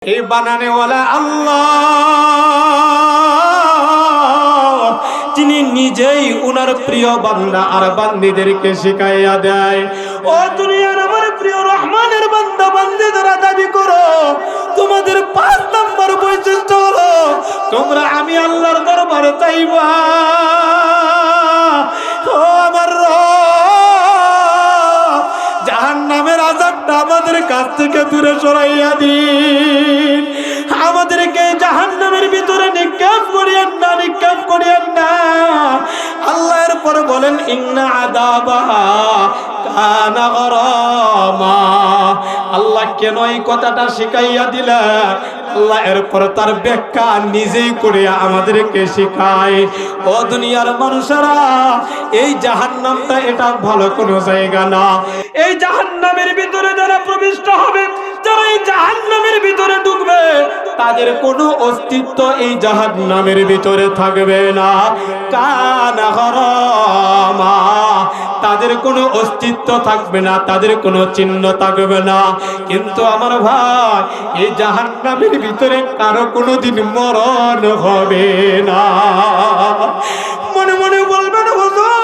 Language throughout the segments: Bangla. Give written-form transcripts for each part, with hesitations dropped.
এই বানানেওয়ালা আল্লাহ, যিনি নিজেই উনার প্রিয় বান্দা আর বান্দীদেরকে শিখাইয়া দেয়। ও দুনিয়ার আমার প্রিয় রহমানের বান্দা বান্দী যারা দাবি করো, তোমাদের 5 নম্বর বৈশিষ্ট্য হলো তোমরা আমি আল্লাহর দরবারে চাইবা, ও আমার জাহান্নামের আযাবটা আমাদের কাছ থেকে দূরে সরাইয়া দিন। আমাদেরকে জাহান্নামের ভিতরে নিক্ষেপ করিয়েন না, নিক্ষেপ করিয়েন না। আল্লাহ এরপর বলেন ইন্না আযাবাহা কানা গরামা। আল্লাহ কেন এই কথাটা শিখাইয়া দিলেন? আল্লাহ এরপর তার ব্যাখ্যা নিজেই করে আমাদেরকে শিখায়। ও দুনিয়ার মানুষেরা, এই জাহান্নামটা এটা ভালো কোনো জায়গা না। এই জাহান্নামের ভিতরে যারা প্রবিষ্ট হবে, যারা এই জাহান্নামের ভিতরে ঢুকবে, তাদের কোনো অস্তিত্ব এই জাহান্নামের ভিতরে থাকবে না। কানা গরামা, তাদের কোনো অস্তিত্ব থাকবে না, তাদের কোনো চিহ্ন থাকবে না। কিন্তু আমার ভাই, এই জাহান্নামের ভিতরে কারো কোনোদিন মরণ হবে না। মনে মনে বলবেন হুজুর,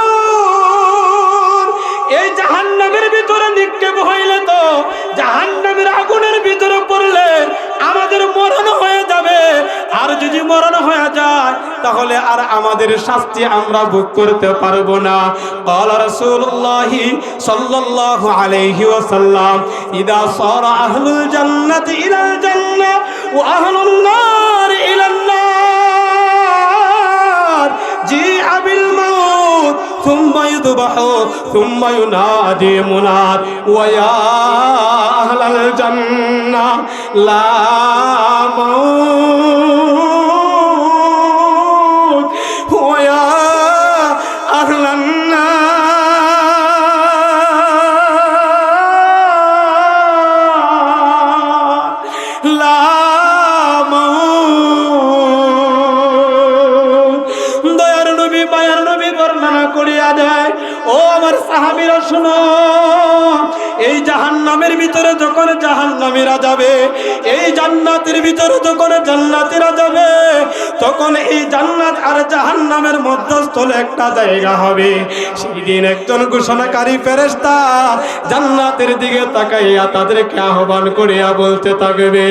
এই জাহান্নামের ভিতরে নিক্ষেপ হইলে তো জাহান্নামের আগুনের ভিতরে পড়লে আমাদের মরণ হয়ে যাবে। আর যদি মরণ হয়ে যায় তাহলে আর আমাদের শাস্তি আমরা ভোগ করতে পারবো না। قال رسول الله صلى الله عليه وسلم اذا صار اهل الجنه الى الجنه واهل النار الى النار جيء بالموت ثم يذبح ثم ينادي مناد ويا اهل الجنه لا موت ويا اهل النار لا موت। দয়ার নবী মায়ার নবী বর্ণনা করিয়া দেয়, ও আমার সাহাবীরা শুনো, এই জাহান্নামের ভিতরে যখন জাহান্নামীরা যাবে, এই জান্নাতের ভিতরে যখন জান্নাতীরা যাবে, তখন এই জান্নাত আর জাহান্নামের মধ্যস্থলে একটা জায়গা হবে। সেই দিন একজন ঘোষণাকারী ফেরেশতা জান্নাতের দিকে তাকাইয়া তাদেরকে আহ্বান করিয়া বলতে থাকবে,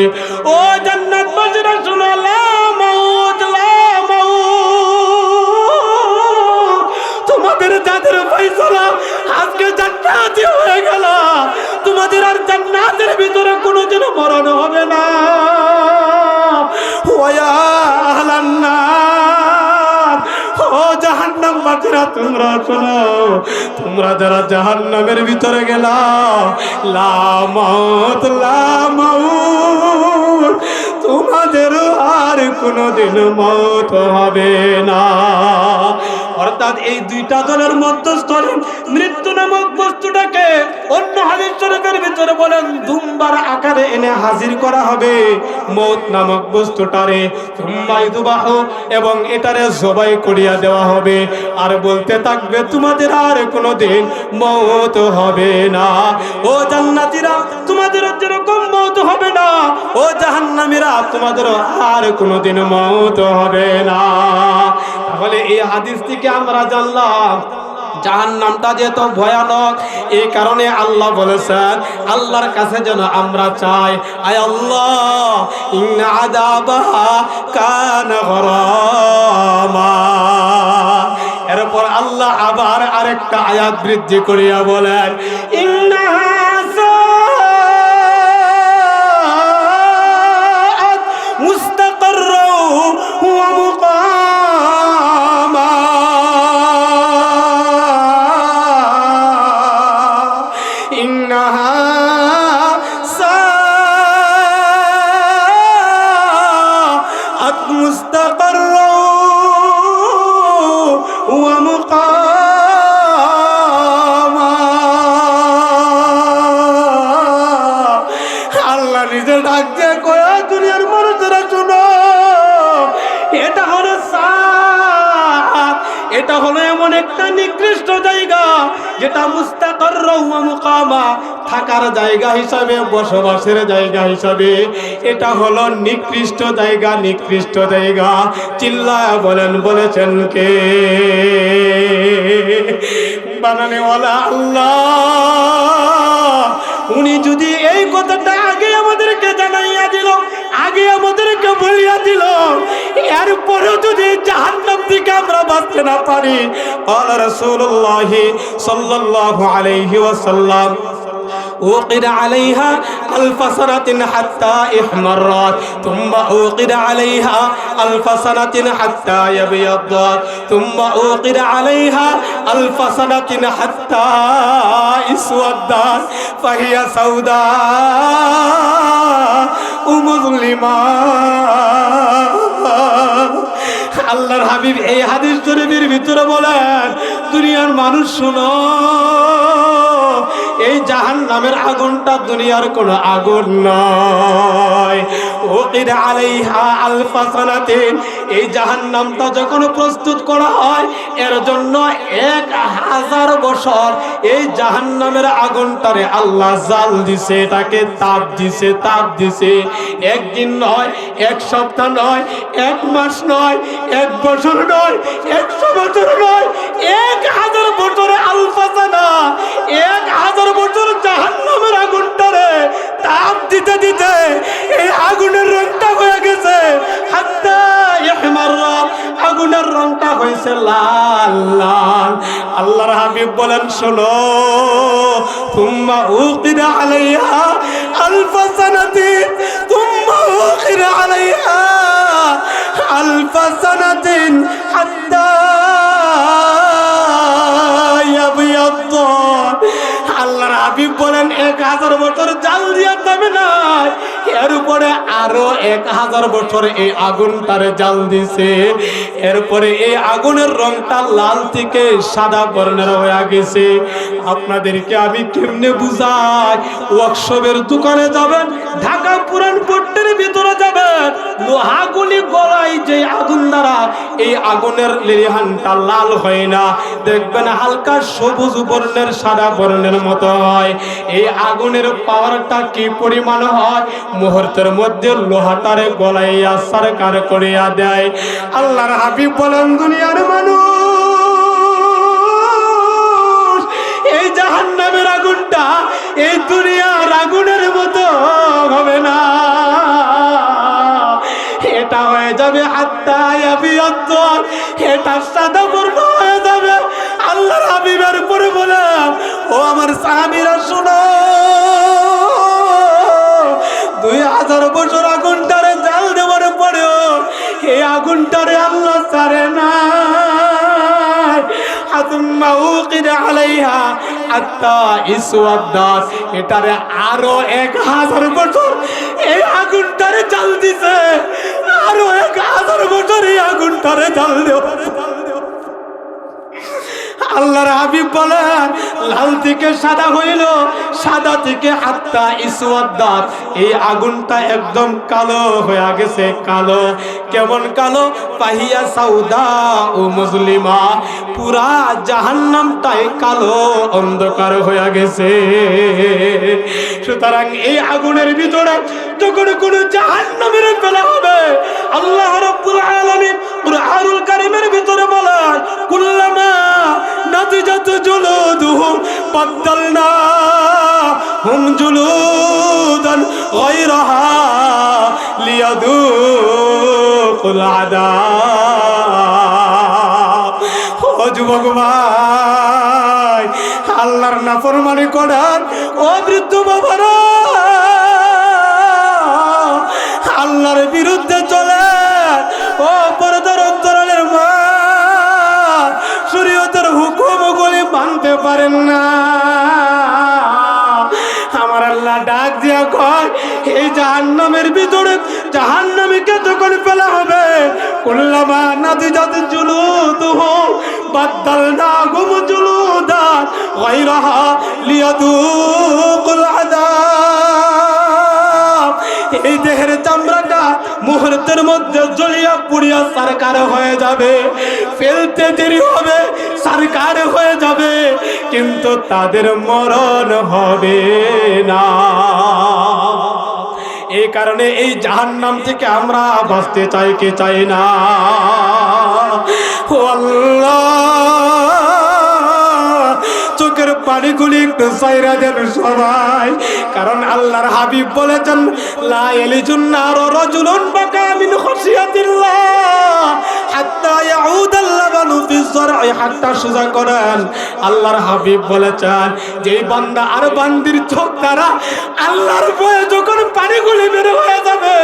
ও জান্নাতবাসীরা শুনো, লা মাউত লা মাউত। তোমাদের যাদের ফয়সালা আজকে জান্নাতি হয়ে গেল, তোমাদের আর জান্নাতের ভিতরে কোনোদিন মরণ হবে না। ওয়া আহলান নার, ও জাহান্নামবাসীরা তোমরা শোনো, তোমরা যারা জাহান্নামের ভিতরে গেলা, লা মাউত লা মাউত, তোমাদের আর কোনোদিন মওত হবে না। অর্থাৎ এই দুইটা দলের মধ্যস্থলে মৃত্যু নামক বস্তুটাকে অন্য হাদিস শরীফের ভিতরে বলেন দুম্বার আকারে এনে হাজির করা হবে, মওত নামক বস্তুটারে তুম্বাই দুবাহ, এবং এটারে জবাই করিয়া দেওয়া হবে। আর বলতে থাকবে তোমাদের আর কোনোদিন মওত হবে না। ও জান্নাতীরা, তোমাদের যেরকম মওত হবে না, ও জাহান্নামীরা, তোমাদের আর কোনোদিন মওত হবে না। তাহলে এই হাদিস থেকে আমরা জানলাম জাহান্নামটা যে তো ভয়ানক। এই কারণে আল্লাহ বলেছেন, আল্লাহর কাছে যেন আমরা চাই, আয় আল্লাহ ইন্না আযাবাহা কানা গরামা। এরপর আল্লাহ আবার আরেকটা আয়াত বৃদ্ধি করিয়া বলেন, ইন্না সাআত মুস্তাকাররা ওয়া মুকামা। ইন্নাহা সাআত মুস্তাকাররা ওয়া মুকামা। আল্লাহ নিজে ডাক দিয়ে কয়, দুনিয়ার মানুষেরা শুনো, এটা হলো সাআত, এটা হলো এমন এমন একটা নিকৃষ্ট জায়গা যেটা মুস্তাকার ওয়া মুকামা, থাকার জায়গা হিসাবে, বসবাসের জায়গা হিসাবে এটা হলো নিকৃষ্ট জায়গা, নিকৃষ্ট জায়গা। চিল্লায়া বলেন, বলেছেন কে? বানানেওয়ালা আল্লাহ। উনি যদি এই কথাটা আগে আমাদেরকে জানাইয়া দিল, আগে আমাদেরকে বলিয়া দিল, এরপরেও যদি জাহান্নাম থেকে আমরা বাঁচতে না পারি, ক্বালা রাসূলুল্লাহ সাল্লাল্লাহু আলাইহি ওয়াসাল্লাম أوقد عليها ألف سنة حتى احمرت ثم أوقد عليها ألف سنة حتى يبيضت ثم أوقد عليها ألف سنة حتى اسودت فهي سوداء مظلمة। আল্লাহর হাবিব এই হাদিস শরীফের ভিতরে বলেন, দুনিয়ার মানুষ শোনো, এই জাহান্নামের আগুনটা দুনিয়ার কোন আগুন নয়। উকিদ আলাইহা আলফা সানাতিন, এই জাহান্নামটা যখন প্রস্তুত করা হয় এর জন্য 1000 বছর এই জাহান্নামের আগুনটারে আল্লাহ জাল দিছে, এটাকে তাপ দিছে, তাপ দিছে। একদিন নয়, এক সপ্তাহ নয়, এক মাস নয়, এক বছর নয়, 100 বছর নয়, 1000 বছরে আলফা সানা, 1000 বছর জাহান্নামের আগুনটারে তাপ দিতে দিতে এই আগুনের রংটা হয়ে গেছে হাত্তা ইহমাররাত, আগুনের রংটা হয়েছে লাল লাল। আল্লাহর হাবিব বলেন, শোনো, তুম্মা উকিদা আলাইহা আলফা সানাতিন, তুম্মা উকিদা আলাইহা আলফা সানাতিন হাত্তা ইয়াবিয়াদ্দাত। আল্লাহর হাবিব বলেন, 1000 বছর জাল দিয়া যাবে না, এর উপরে আরো 1000 বছর এই আগুনটারে জাল দিছে। এরপরে এই আগুনের রংটা লাল থেকে সাদা বর্ণের হয়ে গেছে। আপনাদেরকে আমি কেমনে বুঝাই? ওয়ার্কশপের দোকানে যাবেন, ঢাকা পুরান পট্টির ভিতরে যাবেন, লোহাগুলি গলায় যে আগুন দ্বারা এই আগুনের লেলিহানটা লাল হয় না, দেখবেন হালকা সবুজ বর্ণের, সাদা বর্ণের মতো হয়। এই আগুনের পাওয়ারটা কি পরিমাণ হয়, মুহূর্তের মধ্যে লোহাটারে গলাইয়া সরকার করিয়া দেয়। আল্লাহর হাবিব বলেন, দুনিয়ার মানুষ, এই জাহান্নামের আগুনটা এই দুনিয়ার আগুনের মতো হবে না, এটা হয়ে যাবে হাত্তা ইয়াবিয়াদ্দাত, এটা সাদা বর্ণ হয়ে যাবে। আল্লাহর হাবিবের উপরে বলে, ও আমার সাহাবীরা শোনো, 2000 বছর আগুনটারে জাল দেওয়ার পরেও এই আগুনটারে আল্লাহ ছাড়ে না। হাতুম্মা উকিদা আলাইহা হাত্তা ইসওয়াদ্দাত, এটারে আরো 1000 বছর এই আগুনটারে জাল দিছে, আরো 1000 বছর এই আগুনটারে জাল দেওয়া। আল্লাহর হাবিব বলেন, লাল থেকে সাদা হইল, সাদা থেকে হাত্তা ইসওয়াদ্দাত, এই আগুনটা একদম কালো হয়ে গেছে। কালো, কেমন কালো? ফাহিয়া সাউদা ও মুজলিমা, পুরা জাহান্নামটাই কালো অন্ধকার হয়ে গেছে। সুতরাং এই আগুনের ভিতরে যখন কোনো জাহান্নামের ফেলা হবে, আল্লাহ রাব্বুল আলামিন কুরআনুল কারীমের ভিতরে বলেন, কুল্লামা নাদিজাত জুলুদুহুম বাদদালনাহুম জুলুদান গায়রাহা লিয়াযুকুল আযাব। ও যুবক ভাই, আল্লাহর নাফরমানি করেন, ও বৃদ্ধ বাবারা, আল্লাহর বিরুদ্ধে চলে, ও পর্দার অন্তরালের মা, শরীয়তের হুকুমগুলি মানতে পারেন না। আমার আল্লাহ ডাক দিয়া কয়, এই জাহান্নামের ভিতরে জাহান্নামীকে যখন ফেলা হবে, কুল্লামা নাদিজাত জুলুদুহুম বাদদালনাহুম জুলুদান গায়রাহা লিয়াযুকুল আযাব। এই দেহের চামড়াটা মুহূর্তের মধ্যে জ্বলিয়া পুড়িয়া সরকার হয়ে যাবে, ফেলতে দেরি হবে, সরকার হয়ে যাবে, কিন্তু তাদের মরণ হবে না। এই কারণে এই জাহান্নাম থেকে আমরা বাঁচতে চাই কি চাই না? ও আল্লাহ, চোখের পানিগুলি একটু সাইরা দেন সবাই, কারণ আল্লাহর হাবিব বলেছেন লা ইয়ালিজুন নার রাজুলুন বাকা মিন খাশিয়াতিল্লাহ হাত্তা ইয়াউদাল লাবানু ফিজ যারঈ, হাত্তা সুজা করেন আল্লাহর হাবিব বলেছেন যেই বান্দা আর বান্দির চোখ দ্বারা আল্লাহর ভয়ে যখন পানিগুলি বের হয়ে যাবে,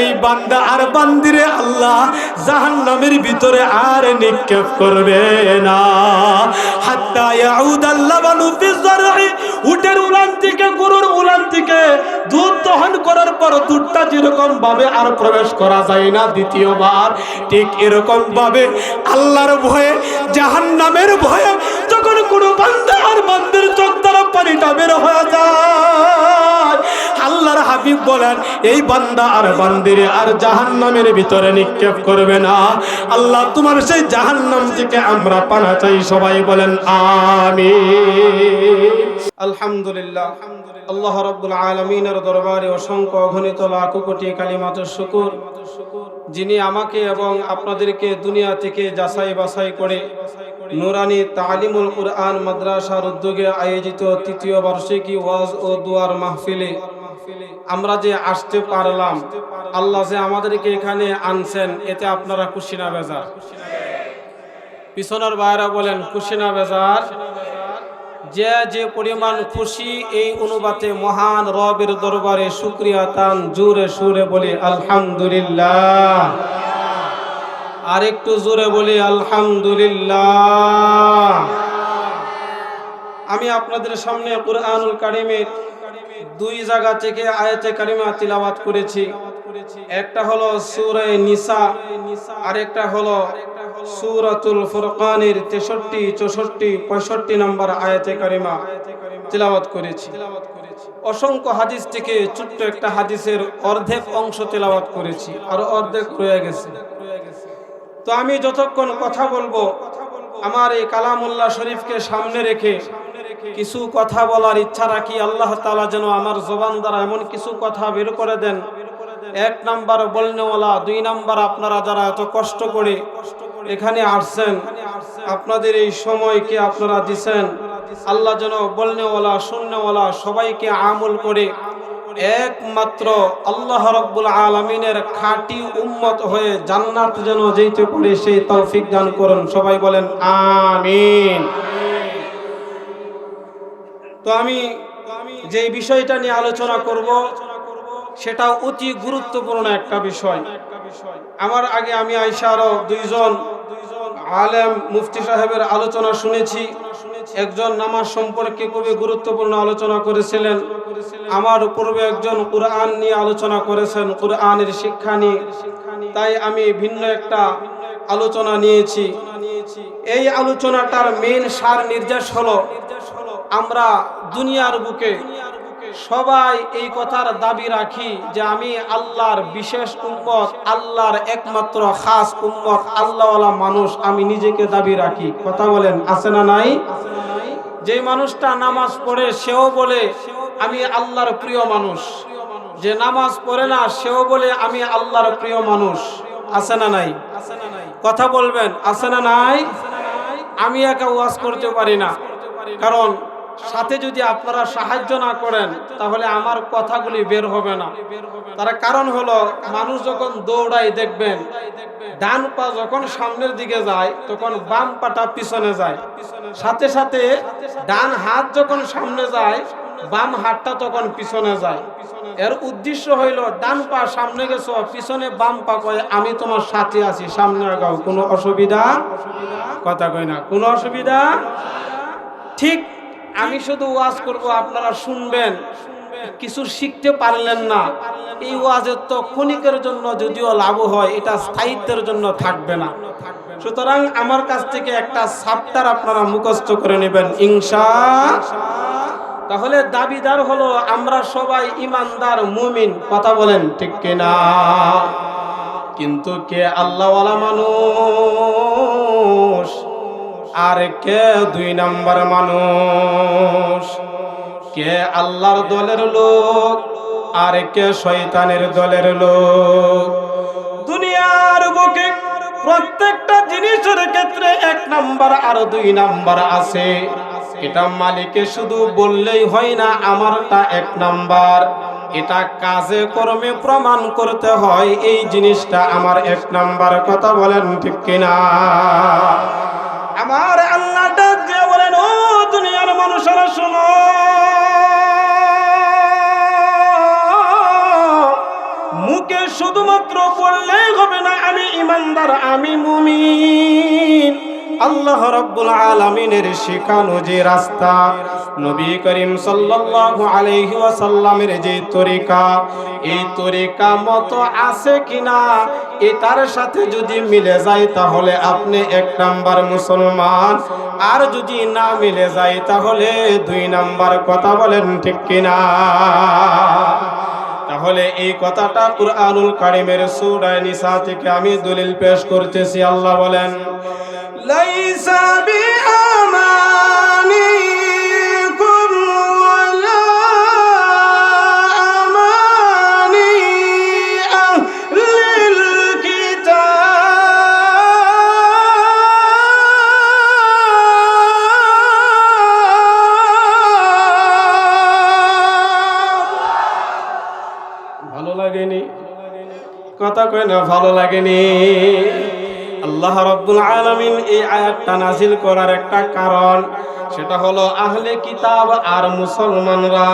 এই বান্দা আর বান্দিরে আল্লাহ জাহান্নামের ভিতরে আর নিক্ষেপ করবে না। হাত্তা ইয়াউদাল লাবানু ফিজ যারঈ, উটের উলান থেকে, গরুর উলান থেকে দুধ দহন করার পর দুধটা যেরকম ভাবে আর প্রবেশ করা যায় না দ্বিতীয়বার, ঠিক এরকম ভাবে আল্লাহর ভয়ে, জাহান্নামের ভয়ে যখন কোনো বান্দা আর বান্দির চোখ দ্বারা পানিটা বের হয়ে যায়, আল্লাহর হাবিব বলেন এই বান্দা আর বান্দিরে আর জাহান্নামের ভিতরে নিক্ষেপ করবে না। আল্লাহ তোমার সেই জাহান্নাম থেকে আমরা পানা চাই, সবাই বলেন আমিন। আলহামদুলিল্লাহ, আল্লাহ রাব্বুল আলামিনের দরবারে অসংখ্য অগণিত লাখ কোটি কালিমাতুশ শুকর, যিনি আমাকে এবং আপনাদেরকে দুনিয়া থেকে যাচাই বাছাই করে নুরানি তালিমুল কুরআন মাদ্রাসার উদ্যোগে আয়োজিত তৃতীয় বার্ষিকী ওয়াজ ও দুয়ার মাহফিলে আমরা যে আসতে পারলাম, আল্লাহ যে আমাদেরকে এখানে আনছেন, এতে আপনারা খুশি না বেজার? পিছনের ভাইরা বলেন খুশি না বেজার? যে পরিমাণ খুশি, এই অনুপাতে মহান রবের দরবারে শুকরিয়া তান জোরে সুরে বলি আলহামদুলিল্লাহ। আর একটু জোরে বলি আলহামদুলিল্লাহ। আমি আপনাদের সামনে কুরআনুল কারীমের দুই জায়গা থেকে আয়াতে কারিমা তিলাওয়াত করেছি। একটা হলো সূরা নিসা, আর একটা হলো সূরাতুল ফুরকানের 63, 64, 65 নম্বর আয়াতে কারিমা তিলাওয়াত করেছি। অসংখ্য হাদিস থেকে ছোট্ট একটা হাদিসের অর্ধেক অংশ তিলাওয়াত করেছি, আর অর্ধেক রয়ে গেছে। তো আমি যতক্ষণ কথা বলবো, আমার এই কালামুল্লাহ শরীফকে সামনে রেখে কিছু কথা বলার ইচ্ছা রাখি। আল্লাহ তাআলা যেন আমার জবান দ্বারা এমন কিছু কথা বের করে দেন, এক নাম্বার বলনেওয়ালা, দুই নাম্বার আপনারা যারা এত কষ্ট করে এখানে আসছেন, আপনাদের এই সময়কে আপনারা দিছেন, আল্লাহ যেন বলনেওয়ালা, শুননেওয়ালা সবাইকে আমল করে একমাত্র আল্লাহ রাব্বুল আলামিনের খাঁটি উম্মত হয়ে জান্নাত যেন যেতে পারে, সেই তৌফিক দান করুন। সবাই বলেন আমিন। তো আমি যে বিষয়টা নিয়ে আলোচনা করব, সেটা অতি গুরুত্বপূর্ণ একটা বিষয়। আমার আগে আমি আরো দুইজন আলেম মুফতি সাহেবের আলোচনা শুনেছি। একজন নামাজ সম্পর্কে খুবই গুরুত্বপূর্ণ আলোচনা করেছিলেন। আমার পূর্বে একজন কুরআন নিয়ে আলোচনা করেছেন, কুরআনের শিক্ষা নিয়ে। তাই আমি ভিন্ন একটা আলোচনা নিয়েছি। এই আলোচনাটার মেইন সার নির্দেশ হলো, আমরা দুনিয়ার বুকে সবাই এই কথার দাবি রাখি যে আমি আল্লাহর বিশেষ উম্মত, আল্লাহর একমাত্র খাস উম্মত, আল্লাহওয়ালা মানুষ আমি নিজেকে দাবি রাখি। কথা বলেন আছে না নাই? যে মানুষটা নামাজ পড়ে সেও বলে আমি আল্লাহর প্রিয় মানুষ, যে নামাজ পড়ে না সেও বলে আমি আল্লাহর প্রিয় মানুষ। আছে না নাই? কথা বলবেন আছে না নাই? আমি একা ওয়াজ করতে পারি না, কারণ সাথে যদি আপনারা সাহায্য না করেন তাহলে আমার কথাগুলি বের হবে না। তার কারণ হলো, মানুষ যখন দৌড়ায় দেখবেন, ডান পা যখন সামনের দিকে যায় তখন বাম পাটা পিছনে যায়, সাথে সাথে ডান হাত যখন সামনে যায় বাম হাতটা তখন পিছনে যায়। এর উদ্দেশ্য হইল, ডান পা সামনে গেছো, পিছনে বাম পা কয় আমি তোমার সাথে আছি, সামনে আগাও, কোনো অসুবিধা? কথা কয় না, কোনো অসুবিধা? ঠিক আমি শুধু ওয়াজ করব, আপনারা শুনবেন, কিছু শিখতে পারলেন না, এই ওয়াজের তো ক্ষণিকের জন্য যদিও লাভ হয়, এটা স্থায়িত্বের জন্য থাকবে না। সুতরাং আমার কাছ থেকে একটা চ্যাপ্টার আপনারা মুখস্থ করে নেবেন ইনশাআল্লাহ। তাহলে দাবিদার হলো আমরা সবাই ইমানদার মুমিন, কথা বলেন ঠিক কিনা? কিন্তু কে আল্লাহওয়ালা মানুষ আর কে 2 নাম্বার মানুষ? কে আল্লাহর দলের লোক আর কে শয়তানের দলের লোক? দুনিয়ার বুকে প্রত্যেকটা জিনিসের ক্ষেত্রে 1 নাম্বার আর 2 নাম্বার আছে। এটা মালিকে শুধু বললেই হয় না আমারটা 1 নাম্বার, এটা কাজে কর্মে প্রমাণ করতে হয় এই জিনিসটা আমার 1 নাম্বার, কথা বলেন ঠিক কিনা? আমার আল্লাহ ডাক দিয়ে বলেন, ও দুনিয়ার মানুষেরা শোনো, মুখে শুধুমাত্র বললেই হবে না আমি ইমানদার, আমি মুমিন। আল্লাহ রাব্বুল আলামিনের শিখানো যে রাস্তা, নবী করিম সাল্লাল্লাহু আলাইহি ওয়াসাল্লামের যে তরিকা, এই তরিকা মতো আছে কিনা এটার সাথে যদি মিলে যায় তাহলে আপনি 1 নাম্বার মুসলমান, আর যদি না মিলে যায় তাহলে 2 নাম্বার, কথা বলেন ঠিক কিনা? তাহলে এই কথাটা কুরআনুল কারীমের সূরা নিসা থেকে আমি দলিল পেশ করতেছি। আল্লাহ বলেন, লাইসা বিআমানিকুম ওয়ালা আমানি আহলিল কিতাব। ভালো লাগেনি? কথা কয় না ভালো লাগেনি? আল্লাহ রাব্বুল আলামিন এই আয়াতটা নাযিল করার একটা কারণ, সেটা হলো আহলে কিতাব আর মুসলমানরা,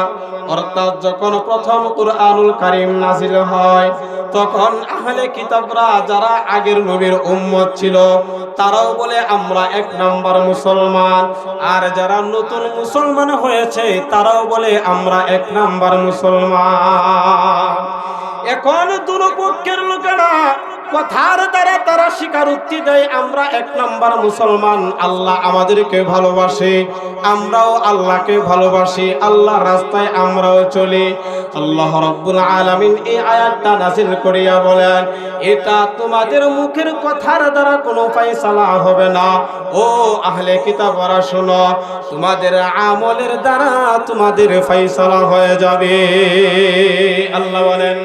অর্থাৎ যখন প্রথম কুরআনুল কারীম নাযিল হয় তখন আহলে কিতাবরা যারা আগের নবীর উম্মত ছিল তারাও বলে আমরা 1 নাম্বার মুসলমান, আর যারা নতুন মুসলমান হয়েছে তারাও বলে আমরা 1 নাম্বার মুসলমান। এখন দুনো পক্ষের লোকেরা কথার দ্বারা তারা স্বীকারোক্তি দেয় আমরা 1 নাম্বার মুসলমান, আল্লাহ আমাদেরকে ভালোবাসে, আমরাও আল্লাহকে ভালোবাসি, আল্লাহর রাস্তায় আমরাও চলি। আল্লাহ রাব্বুল আলামিন এই আয়াতটা নাযিল করিয়া বলেন, এটা তোমাদের মুখের কথার দ্বারা কোনো ফয়সালা হবে না। ও আহলে কিতাবরা শোনো, তোমাদের আমলের দ্বারা তোমাদের ফয়সালা হয়ে যাবে। আল্লাহ বলেন,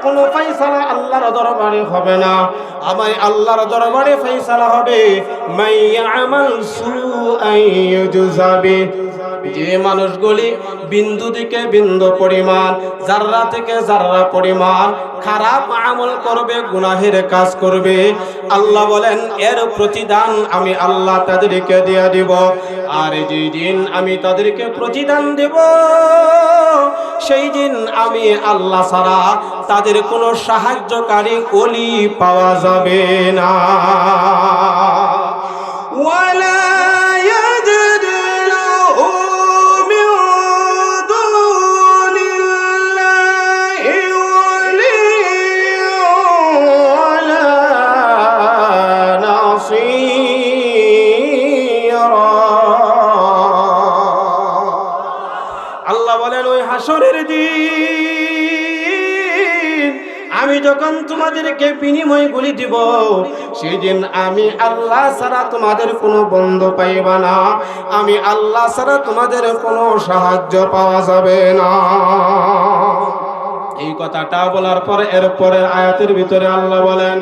কোনো ফয়সালা আল্লাহর দরবারে হবে না, আমার আল্লাহর দরবারে ফয়সালা হবে মাইয়ামাল সুআন ইউজযা বিহি। যে মানুষগুলি বিন্দু থেকে বিন্দু পরিমাণ, জাররা থেকে জাররা পরিমাণ খারাপ আমল করবে, গুনাহের কাজ করবে, আল্লাহ বলেন এর প্রতিদান আমি আল্লাহ তাদেরকে দিয়ে দিব। আর যেই দিন আমি তাদেরকে প্রতিদান দেব সেই দিন আমি আল্লাহ ছাড়া তাদের কোনো সাহায্যকারী ওলি পাওয়া যাবে না। ওয়ালা হাসরের দিন আমি যখন তোমাদেরকে বিনিময়গুলি দিব সেই দিন আমি আল্লাহ ছাড়া তোমাদের কোনো বন্ধু পাইবা না, আমি আল্লাহ ছাড়া তোমাদের কোনো সাহায্য পাওয়া যাবে না। এই কথাটা বলার পরে এরপরে আয়াতের ভিতরে আল্লাহ বলেন,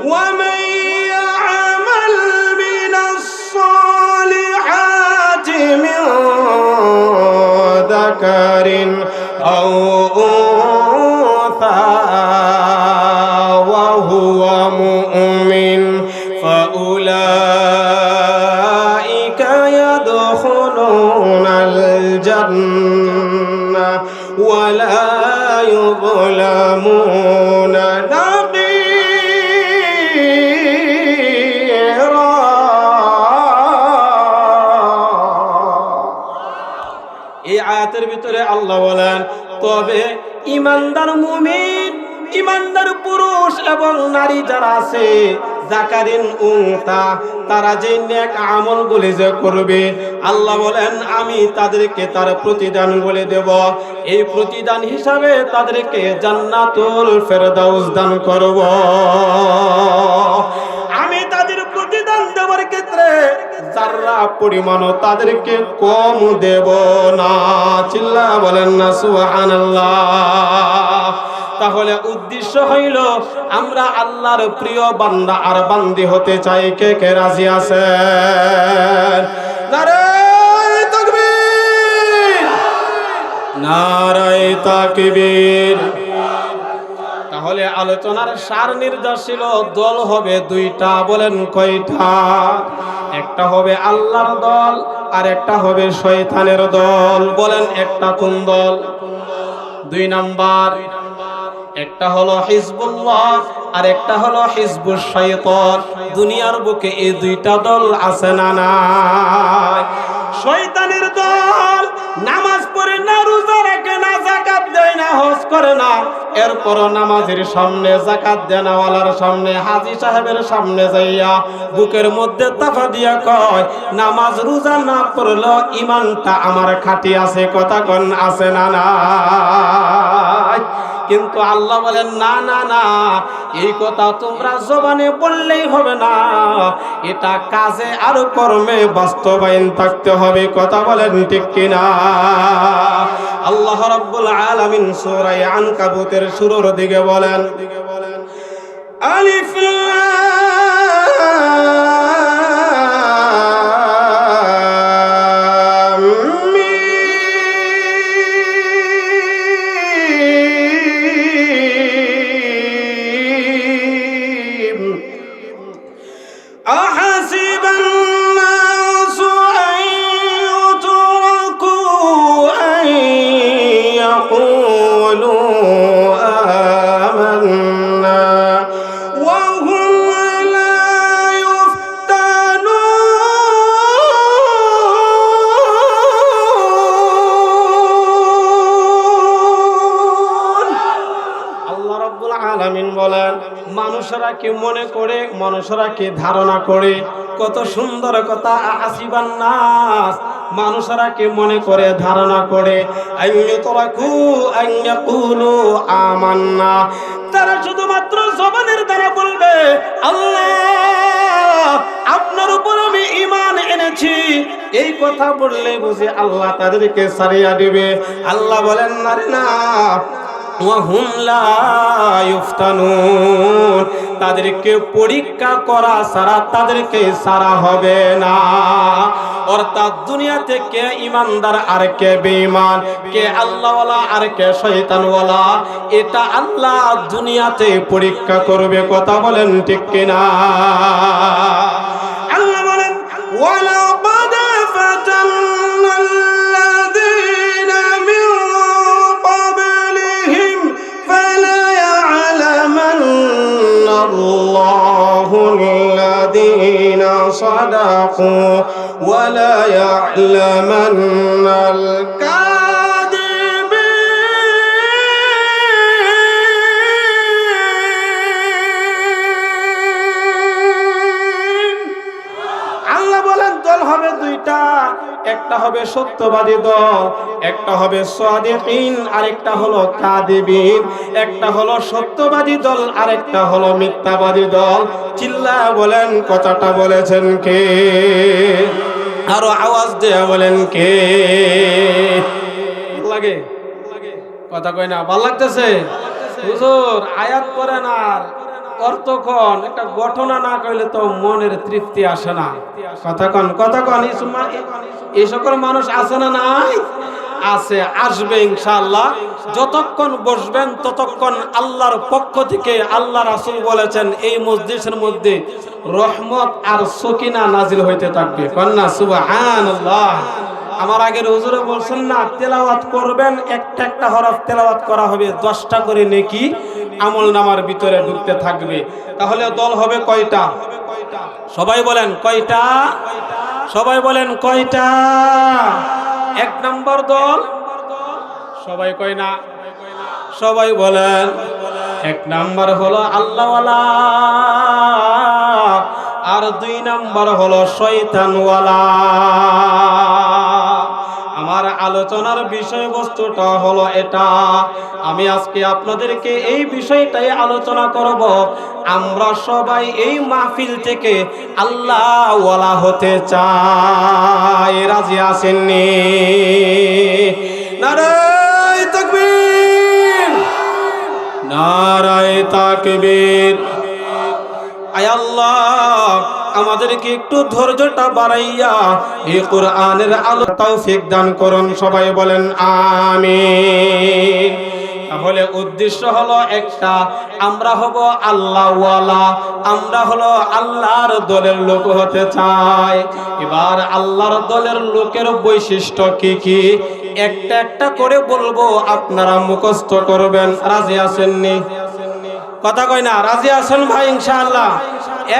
ওয়ামান ইয়া'মাল মিনাস সালিহাতি মিন যাকারিন আও আয়াতের ভিতরে আল্লাহ বলেন, তবে ঈমানদার মুমিন, ঈমানদার পুরুষ এবং নারী যারা আছে, যাকারিন উনতা, তারা যে নেক আমলগুলি যে করবে, আল্লাহ বলেন আমি তাদেরকে তার প্রতিদান বলে দেব। এই প্রতিদান হিসাবে তাদেরকে জান্নাতুল ফেরদাউস দান করব। আমি তাদের প্রতিদান দেওয়ার ক্ষেত্রে যারা পরিমাণও তাদেরকে কম দেব না। চিল্লা বলেন না সুবহানাল্লাহ। তাহলে উদ্দেশ্য হইল আমরা আল্লাহর প্রিয় বান্দা আর বান্দি হতে চাই। কে কে রাজি আছেন? নারায়ে তাকবীর, নারায়ে তাকবীর। তাহলে আলোচনার সার নির্দেশ ছিল দল হবে দুইটা। বলেন কয়টা? একটা হবে আল্লাহর দল আর একটা হবে শয়তানের দল। বলেন একটা কোন দল? 2 নাম্বার, একটা হলো হিজবুল্লাহ আর একটা হলো হিজবুশ শাইতান। দুনিয়ার বুকে এই দুইটা দল আছে না নাই? শয়তানের দল নামাজ পড়ে না, রোজা রাখে না, যাকাত দেয় না, হজ করে না, এরপর নামাজের সামনে, যাকাত দেনাওয়ালার সামনে, হাজী সাহেবের সামনে যাইয়া বুকের মধ্যে তাফা দিয়া কয়, নামাজ রোজা না পড়লেও ঈমানটা আমার খাঁটি আছে। কথা কোন আছে না নাই? কিন্তু আল্লাহ বলেন না না না, এই কথা তোমরা জবানে বললেই হবে না, এটা কাজে আর কর্মে বাস্তবায়ন থাকতে হবে। কথা বলেন ঠিক কিনা? আল্লাহ রাব্বুল আলামিন সূরা আনকাবুতের শুরুর দিকে বলেন, আলিফ মানুষরা কি মনে করে, মানুষরা কি ধারণা করে? কত সুন্দর কথা। আসিবান নাস, মানুষরা কি মনে করে, ধারণা করে, আইয়াতরাকু আইয়াকুলু আমান্না, তারা শুধুমাত্র জবানের দ্বারা বলবে আল্লাহ আপনার উপর আমি ঈমান এনেছি, এই কথা বললে বুঝি আল্লাহ তাদেরকে ছাড়িয়ে দিবে। আল্লাহ বলেন না রে না, ওয়াহুম লা ইফতানুন, তাদেরকে পরীক্ষা করা ছাড়া তাদেরকে ছাড়া হবে না। অর্থাৎ দুনিয়াতে কে ইমানদার আর কে বেঈমান, কে আল্লাহওয়ালা আর কে শয়তানওয়ালা, এটা আল্লাহ দুনিয়াতে পরীক্ষা করবে। কথা বলেন ঠিক কিনা? আল্লাহ বলেন ওয়ালাকাদ ফাতান্নাল লাযীনা মিন ক্বাবলিহিম ফালায়া'লামান্না আল্লাহুল লাযীনা সাদাকু ওয়া লা ইয়া'লামান্নাল হবে দুইটা, একটা হবে সত্যবাদী দল, একটা হবে সাদিকিন, আর একটা হলো কাযিবিন। একটা হলো সত্যবাদী দল আর একটা হলো মিথ্যাবাদী দল। চিল্লা বলেন কথাটা বলেছেন কে? আরো আওয়াজ দিয়ে বলেন কে? লাগে কথা কই না? ভালো লাগতেছে? হুজুর আয়াত পড়েন আর অর্থক্ষণ একটা ঘটনা না কইলে তো মনের তৃপ্তি আসে না। কথা কন এই সকল মানুষ আছে না? নাই আছে, আসবে ইনশাআল্লাহ। যতক্ষণ বসবেন ততক্ষণ আল্লাহর পক্ষ থেকে আল্লাহ রাসূল বলেছেন এই মসজিদের মধ্যে রহমত আর সকিনা নাজিল হইতে থাকবে। কন্না সুবহানাল্লাহ। আমার আগের হুজুরে বলছেন না, তেলাওয়াত করবেন, একটা একটা হরফ তেলাওয়াত করা হবে, 10টা করে নেকি আমল নামার ভিতরে ঢুকতে থাকবে। তাহলে দল হবে কয়টা? সবাই বলেন কয়টা? সবাই বলেন কয়টা? 1 নম্বর দল সবাই কয় না? সবাই বলেন। এক নাম্বার হলো আল্লাহওয়ালা, আর 2 নাম্বার হলো শয়তানওয়ালা। আমার আলোচনার বিষয়বস্তুটা হলো এটা। আমি আজকে আপনাদেরকে এই বিষয়টাই আলোচনা করব। আমরা সবাই এই মাহফিল থেকে আল্লাহওয়ালা হতে চাই। রাজি আছেননি? নারায়ে তাকবীর, নারায়ে তাকবীর। আয় আল্লাহ, আমাদেরকে একটু ধৈর্যটা বাড়াইয়া এই কোরআনের আলো তৌফিক দান করুন। সবাই বলেন আমিন। তাহলে উদ্দেশ্য হলো একটা, আমরা হব আল্লাহওয়ালা, আমরা হলো আল্লাহর দলের লোক হতে চাই। এবার আল্লাহর দলের লোকের বৈশিষ্ট্য কি কি একটা একটা করে বলবো, আপনারা মুখস্থ করবেন। রাজি আছেননি? কথা কয় না? রাজি আছেন ভাই? ইনশাআল্লাহ।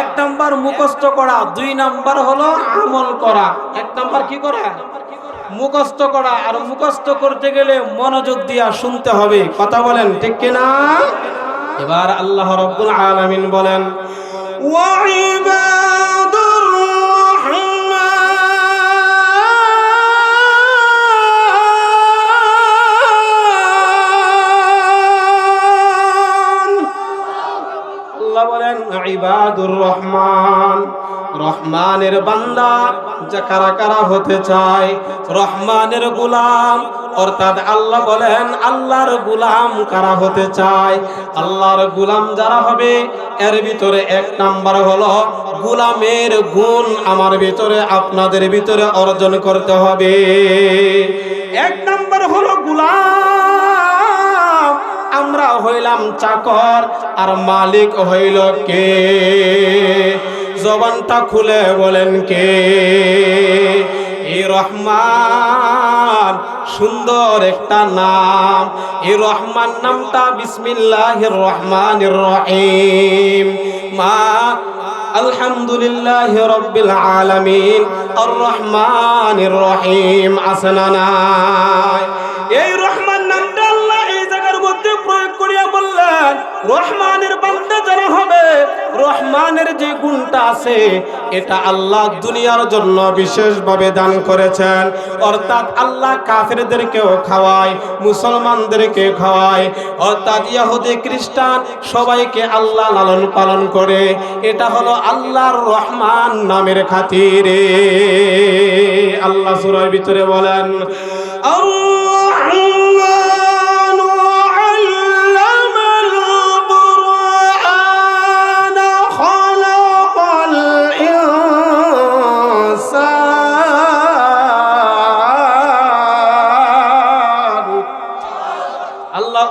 1 নাম্বার মুখস্থ করা, 2 নাম্বার হলো আমল করা। 1 নাম্বার কি করা? মুখস্থ করা। আর মুখস্থ করতে গেলে মনোযোগ দিয়া শুনতে হবে। কথা বলেন ঠিক কি না? এবার আল্লাহ রাব্বুল আলামিন বলেন, ওয়া ইবাদুর রহমান। আল্লাহ বলেন ইবাদুর রহমান, রহমানের বান্দা যা কারা কারা হতে চায়, রহমানের গোলাম। অর্থাৎ আল্লাহ বলেন আল্লাহর গোলাম কারা হতে চায়? আল্লাহর গোলাম যারা হবে, এর ভিতরে 1 নাম্বার হলো গোলামের গুণ আমার ভিতরে আপনাদের ভিতরে অর্জন করতে হবে। 1 নাম্বার হলো গোলাম। আমরা হইলাম চাকর, আর মালিক হইল কে? জবানটা খুলে বলেন কে? এই রহমান, সুন্দর একটা নাম। এই রহমান নামটা বিসমিল্লাহির রহমানির রহিম। মা আলহামদুলিল্লাহি রাব্বিল আলামিন আর রহমানির রহিম। আসনা নাই? এই রহমান নামটা আল্লাহ এই জায়গার মধ্যে প্রয়োগ করিয়া বললেন, রহমানের বান্দা যারা হবে, রহমানের যে গুণটা আছে এটা আল্লাহ দুনিয়ার জন্য বিশেষভাবে দান করেছেন। অর্থাৎ আল্লাহ কাফেরদেরকেও খাওয়ায়, মুসলমানদেরকে খাওয়ায়, অর্থাৎ ইহুদি খ্রিস্টান সবাইকে আল্লাহ লালন পালন করে। এটা হলো আল্লাহর রহমান নামের খাতিরে। আল্লাহ সূরার ভিতরে বলেন,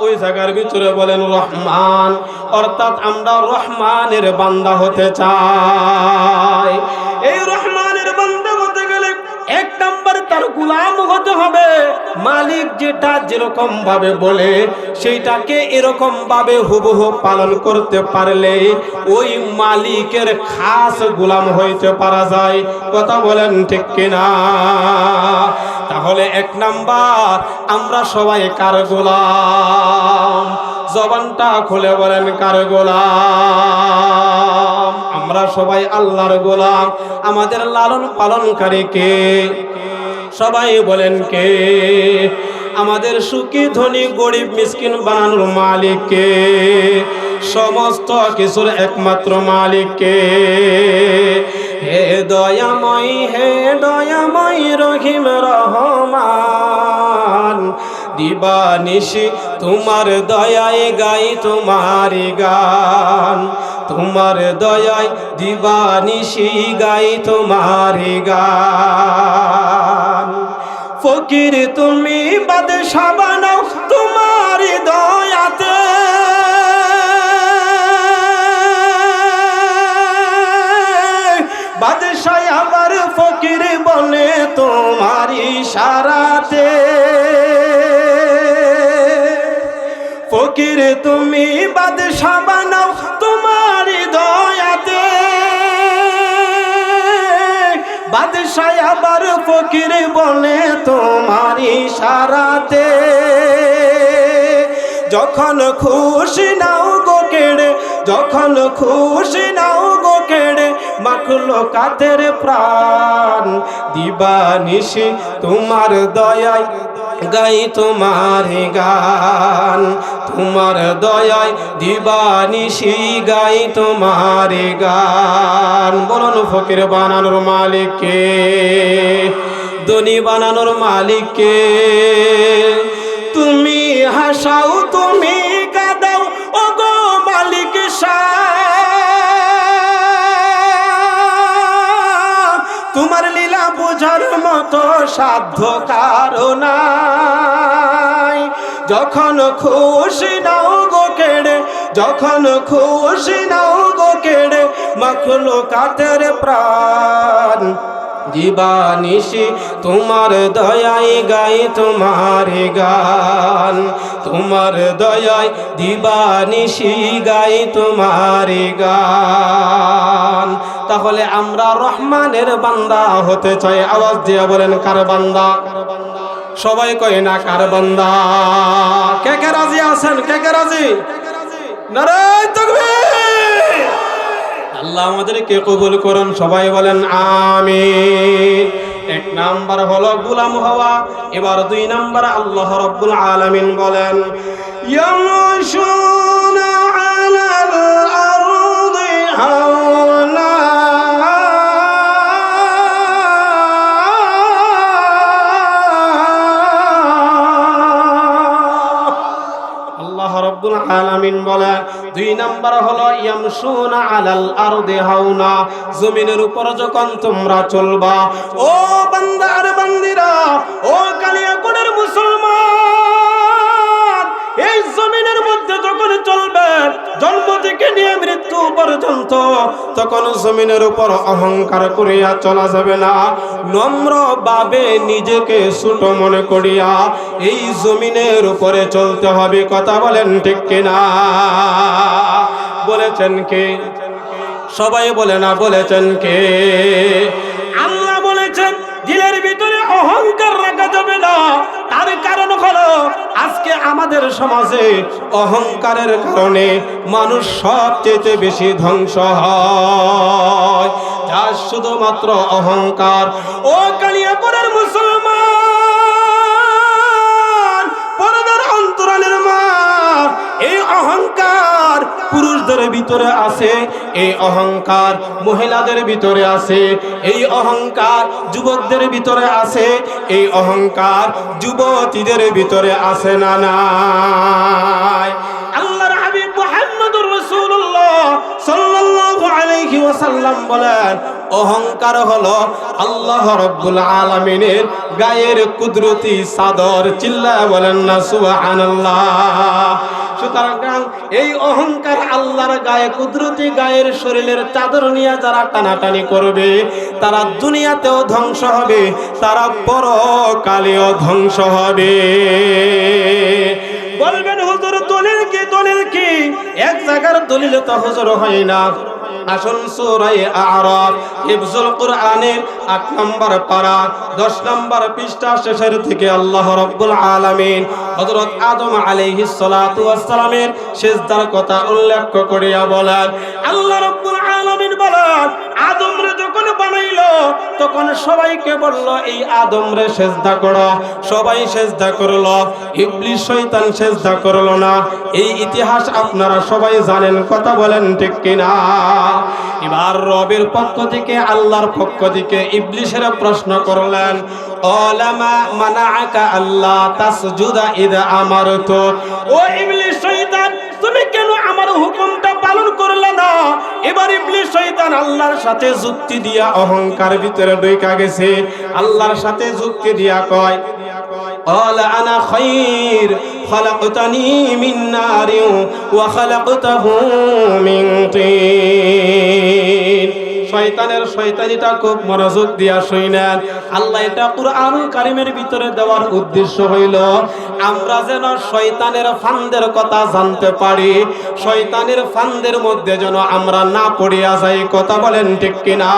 ওই জায়গার ভিতরে বলেন রহমান। অর্থাৎ আমরা রহমানের বান্দা হতে চাই। এই রহমানের বান্দা হতে গেলে 1 নাম্বার তার গোলাম হতে হবে। মালিক যেটা যেরকম ভাবে বলে সেইটাকে এরকম ভাবে হুবহু পালন করতে পারলে ওই মালিকের খাস গোলাম হইতে পারা যায়। কথা বলেন ঠিক কিনা? তাহলে 1 নাম্বার, আমরা সবাই কার গোলাম? জবানটা খুলে বলেন কার গোলাম? আমরা সবাই আল্লাহর গোলাম। আমাদের লালন পালনকারী কে? সবাই বলেন কে? আমাদের সুখী ধনী গরিব মিসকিন বানানোর মালিক কে? সমস্ত কিছুর একমাত্র মালিক কে? হে দয়াময় রহিম রহমান, দিবানিশি তোমার দয়ায় গাই তোমারি গান। তোমার দয়ায় দিবানিশি গাই তোমারি গান। ফকির তুমি বাদশা বানাও তোমারি দয়াতে। বাদশা আবার ফকির বলে তোমারি ইশারাতে। ফকির তুমি বাদশা বানাও তোমারি দয়াতে। বাদশা ভাষায় আবার ফকির বলে তোমার ইশারাতে, যখন খুশি নাও গো কেড়ে, যখন খুশি নাও গো কেড়ে মাখলুকাতের প্রাণ, দিবানিশি তোমার দয়ায় গাই তোমার গান, তোমার দয়ায় দিবানিশি গাই তোমার গান। বলুন ফকির বানানোর মালিক কে, ধনী বানানোর মালিক কে? তুমি হাসাও তুমি কাঁদাও ও গো মালিক শাহ, তোমার লীলা বোঝার মতো সাধ্য কারো নাই। যখন খুশি নাও গো কেড়ে, যখন খুশি নাও গো কেড়ে মাখলুকাতের প্রাণ, দিবানিশি তোমার দয়ায় গাই তোমার গান, তোমার দয়ায় দিবানিশি গাই তোমার গান। তাহলে আমরা রহমানের বান্দা হতে চাই, আওয়াজ দিয়ে বলেন কার বান্দা? সবাই কয় না কার বান্দা? কে কে রাজি আছেন? কে কে রাজি? নারায়ে তাকবীর! আল্লাহ আমাদেরকে কবুল করুন, সবাই বলেন আমিন। এক নাম্বার হলো গোলাম হওয়া, এবার দুই নাম্বার আল্লাহ রাব্বুল আলামিন বলেন ইয়ামশুনা আলাল আরদি হাওনা, আল্লাহ রাব্বুল আলামিন বলেন দুই নাম্বার হলো ইয়ামশুনা আলাল আরদি হাওনা, জমিনের উপর যখন তোমরা চলবা ও বান্দা আর বান্দিরা, ও কালিয়াকোটের মুসলমান, এই জমিনের মধ্যে যখন চলবে জন্ম থেকে নিয়ে মৃত্যু পর্যন্ত, তখন জমিনের উপর অহংকার করিয়া চলা যাবে না, নম্র ভাবে নিজেকে ছোট মনে করিয়া এই জমিনের উপরে চলতে হবে। কথা বলেন ঠিক কিনা? বলেছেন কে? সবাই বলে না, বলেছেন কে? আল্লাহ বলেছেন দিলের ভিতরে অহংকার রাখা যাবে না। তার কারণ হলো আজকে আমাদের সমাজে অহংকারের কারণে মানুষ সবচেয়ে বেশি ধ্বংস হয়, যার শুধুমাত্র অহংকার। ও কালিয়াকোটের মুসলমান, পর্দার অন্তরালের মা, এই অহংকার পুরুষদের ভিতরে আছে, এই অহংকার মহিলাদের ভিতরে আছে, এই অহংকার যুবকদের ভিতরে আছে, এই অহংকার যুবতীদের ভিতরে আছে না নাই? আল্লাহর হাবিব মুহাম্মদুর রাসূলুল্লাহ সাল্লাল্লাহু আলাইহি ওয়াসাল্লাম বলেন অহংকার হলো আল্লাহ রাব্বুল আলামিনের গায়ের কুদরতি চাদর। চিল্লায়া বলেন না সুবহানাল্লাহ। সুতরাং এই অহংকার আল্লাহর গায়ে কুদরতি গায়ের শরীরের চাদর নিয়ে যারা টানাটানি করবে তারা দুনিয়াতেও ধ্বংস হবে, তারা পরকালেও ধ্বংস হবে। বলবেন হুজুর দলিল কি? দলিল কি? এক জায়গার দলিল তো হুজুর হয় না। আসুন সূরা আ'রাফ হিফজুল কোরআনের 8 নম্বর পারা 10 নম্বর পৃষ্ঠা শেষের থেকে আল্লাহ রাব্বুল আলামিন হযরত আদম আলাইহিস সালাতু ওয়াস সালামের সিজদার কথা উল্লেখ করিয়া বলেন, আল্লাহ রাব্বুল আলামিন বলেন আদমরে যখন বানাইলো তখন সবাইকে বলল এই আদমরে সিজদা করো, সবাই সিজদা করলো, ইবলিস শয়তান সিজদা করলো না। এই ইতিহাস আপনারা সবাই জানেন, কথা বলেন ঠিক কিনা? এবার রবের পক্ষ থেকে আল্লাহর পক্ষ থেকে ইবলিসের প্রশ্ন করলেন, ওলামা মানাআকা আল্লাহ তাসজুদা ইযা আমারতু, ও ইবলিস শয়তান তুমি কেন আমার হুকুমটা পালন করলে না? এবার ইবলিস শয়তান আল্লাহর সাথে যুক্তি দিয়া অহংকার ভিতরে ঢুইকা গেছে, আল্লাহর সাথে যুক্তি দিয়া কয় قال أنا خير خلقتني من نار وخلقته من طين। শয়তানের শয়তানিটা খুব মনোযোগ দিয়া শুনেন। আল্লাহ এটা কুরআনুল কারীমের ভিতরে দেওয়ার উদ্দেশ্য হইল আমরা যেন শয়তানের ফান্দের কথা জানতে পারি, শয়তানের ফান্দের মধ্যে যেন আমরা না পড়িয়া যাই। কথা বলেন ঠিক কিনা?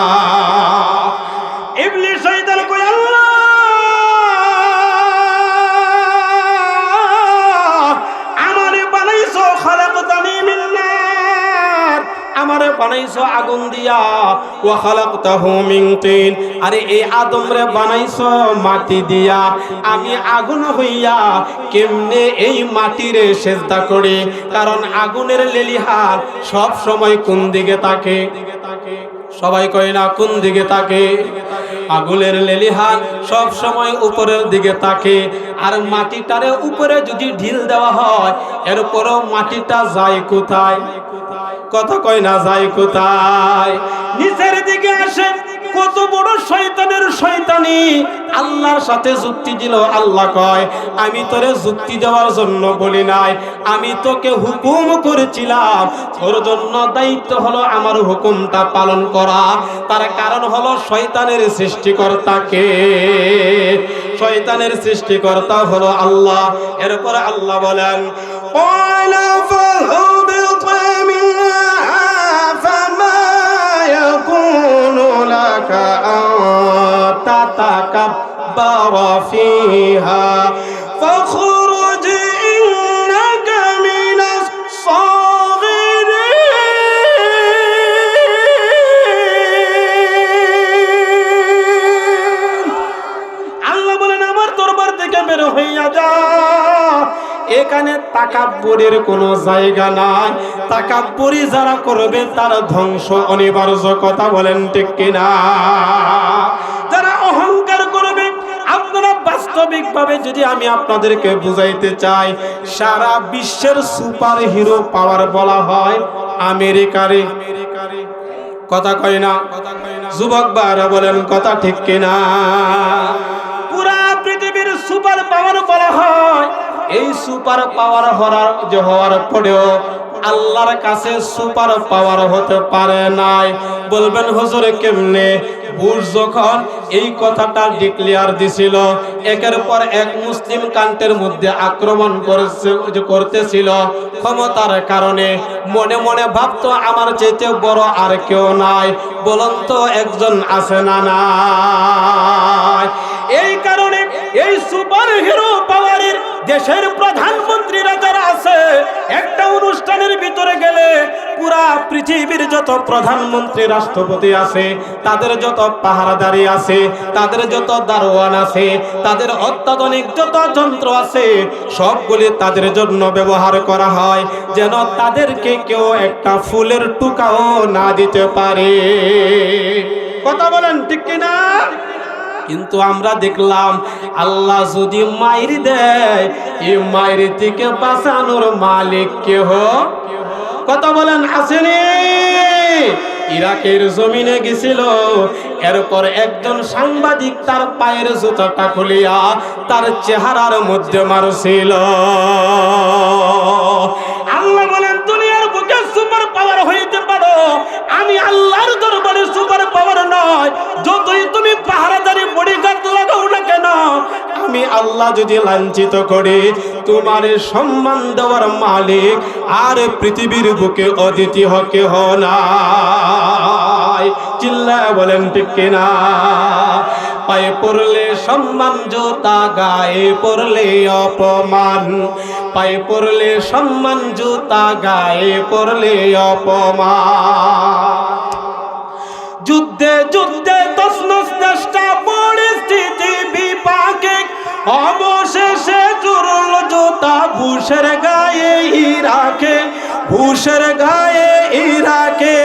ইবলিস বানাইছো আগুন দিয়া, ওয়া খালাকতাহু মিন তিন, আরে এই আদম রে বানাইছো মাটি দিয়া, আমি আগুন হইয়া কেমনে এই মাটিরে সেজদা করি? কারণ আগুনের লেলিহান সব সময় কোন দিকে তাকে? সবাই কয় না কোন দিকে তাকে? আগুনের লেলিহান সব সময় উপরের দিকে তাকে। আর মাটিটারে উপরে যদি ঢিল দেওয়া হয়, এরপরও মাটিটা যায় কোথায়? কথা কয় না যায় কোথায়? নিচের দিকে আসে। কত বড় শয়তানের শয়তানি! আল্লাহর সাথে যুক্তি দিল। আল্লাহ কয়, আমি তোরে যুক্তি দেওয়ার জন্য বলি নাই, আমি তোকে হুকুম করেছিলাম। তোর জন্য দায়িত্ব হলো আমার হুকুমটা পালন করা। তার কারণ হলো শয়তানের সৃষ্টিকর্তাকে, শয়তানের সৃষ্টিকর্তা হলো আল্লাহ। এরপর আল্লাহ বলেন, تتكبر فيها فاخرج إنك من الصاغرين। আল্লাহ বলেন, আমার দরবার থেকে বের হইয়া যা। এখানে তাকাব্বুরের কোনো জায়গা নাই। তাকাব্বুরি যারা করবে তার ধ্বংস অনিবার্য। কথা বলেন ঠিক কিনা? যারা অহংকার করবে, আপনারা বাস্তবিকভাবে যদি আমি আপনাদেরকে বুঝাইতে চাই, সারা বিশ্বের সুপার হিরো পাওয়ার বলা হয় আমেরিকারে। কথা কয় না? যুবক ভাইরা বলেন কথা ঠিক কিনা? পুরা পৃথিবীর সুপার পাওয়ার বলা হয়। এই সুপার পাওয়ার হওয়ার পরেও আল্লাহর কাছে সুপার পাওয়ার হতে পারে নাই। বলবেন হুজুর কেমনে? বুশ যখন এই কথাটা ডিক্লেয়ার দিছিল, একের পর এক মুসলিম কান্ট্রির মধ্যে আক্রমণ করতেছিল, ক্ষমতার কারণে মনে মনে ভাবতো আমার চাইতে বড় আর কেউ নাই। বলুন তো একজন আছে না নাই? এই কারণে এই সুপার হিরো পাওয়ারের দেশের প্রধানমন্ত্রীরা যারা আছে, একটা অনুষ্ঠানের ভিতরে গেলে পুরা পৃথিবীর যত প্রধানমন্ত্রী রাষ্ট্রপতি আছে, তাদের যত পাহারাদারি আছে, তাদের যত দারোয়ান আছে, তাদের অত্যাধুনিক যত যন্ত্র আছে, সবগুলি তাদের জন্য ব্যবহার করা হয়, যেন তাদেরকে কেউ একটা ফুলের টুকাও না দিতে পারে। কথা বলেন ঠিক কিনা? কিন্তু আমরা দেখলাম, আল্লাহ যদি মাইর দেয়, এই মাইর থেকে বাঁচানোর মালিক কেহ? কথা বলেন আসেনি? ইরাকের জমিনে গেছিল, এরপর একজন সাংবাদিক তার পায়ের জুতাটা খুলিয়া তার চেহারার মধ্যে মারছিল। আল্লাহ বলেন, দুনিয়ার বুকে সুপার পাওয়ার হইতে পারো, আমি আল্লাহর দরবারে সুপার পাওয়ার নয়। যতই তুমি পাহারাদারি বডিগার্ড লাগাও না কেন, আমি আল্লাহ যদি লাঞ্ছিত করি, তোমার সম্মান দেওয়ার মালিক আর পৃথিবীর বুকে অদ্বিতীয় কেহ নাই। চিল্লায় বলেন ঠিক কিনা? পায়ে পড়লে সম্মান, জুতা গায়ে পড়লে অপমান। পায়ে পড়লে সম্মান, জুতা গায়ে পড়লে অপমান। যুদ্ধে যুদ্ধে তছনছ দেশটা, পরিস্থিতি বিপাকে, অবশেষে জুড়ল জুতা বুশের গায়ে ইরাকে, বুশের গায়ে ইরাকে।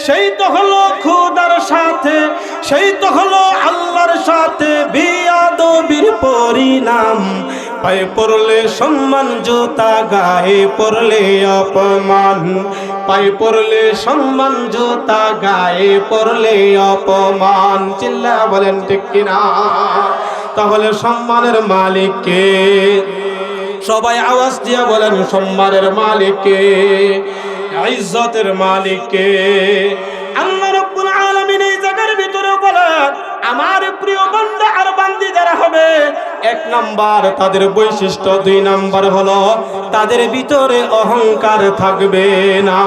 সেই তো হলো খুদার সাথে, সেই তো হলো আল্লাহর সাথে বিয়াদবির পরিণাম। পায়ে পড়লে সম্মান, জুতা গায়ে পড়লে অপমান। পায়ে পড়লে সম্মান, জুতা গায়ে পড়লে অপমান। চিল্লা বলেন ঠিক কিনা? তাহলে সম্মানের মালিক কে? সবাই আওয়াজ দিয়ে বলেন, সম্মানের মালিক কে? ইজ্জতের মালিক কে? আল্লাহ রাব্বুল আলামিন এই জায়গার ভিতরে বলেন, আমার প্রিয় বান্দা আর বান্দি যারা হবে, এক নাম্বার তাদের বৈশিষ্ট্য, দুই নাম্বার হলো তাদের ভিতরে অহংকার থাকবে না।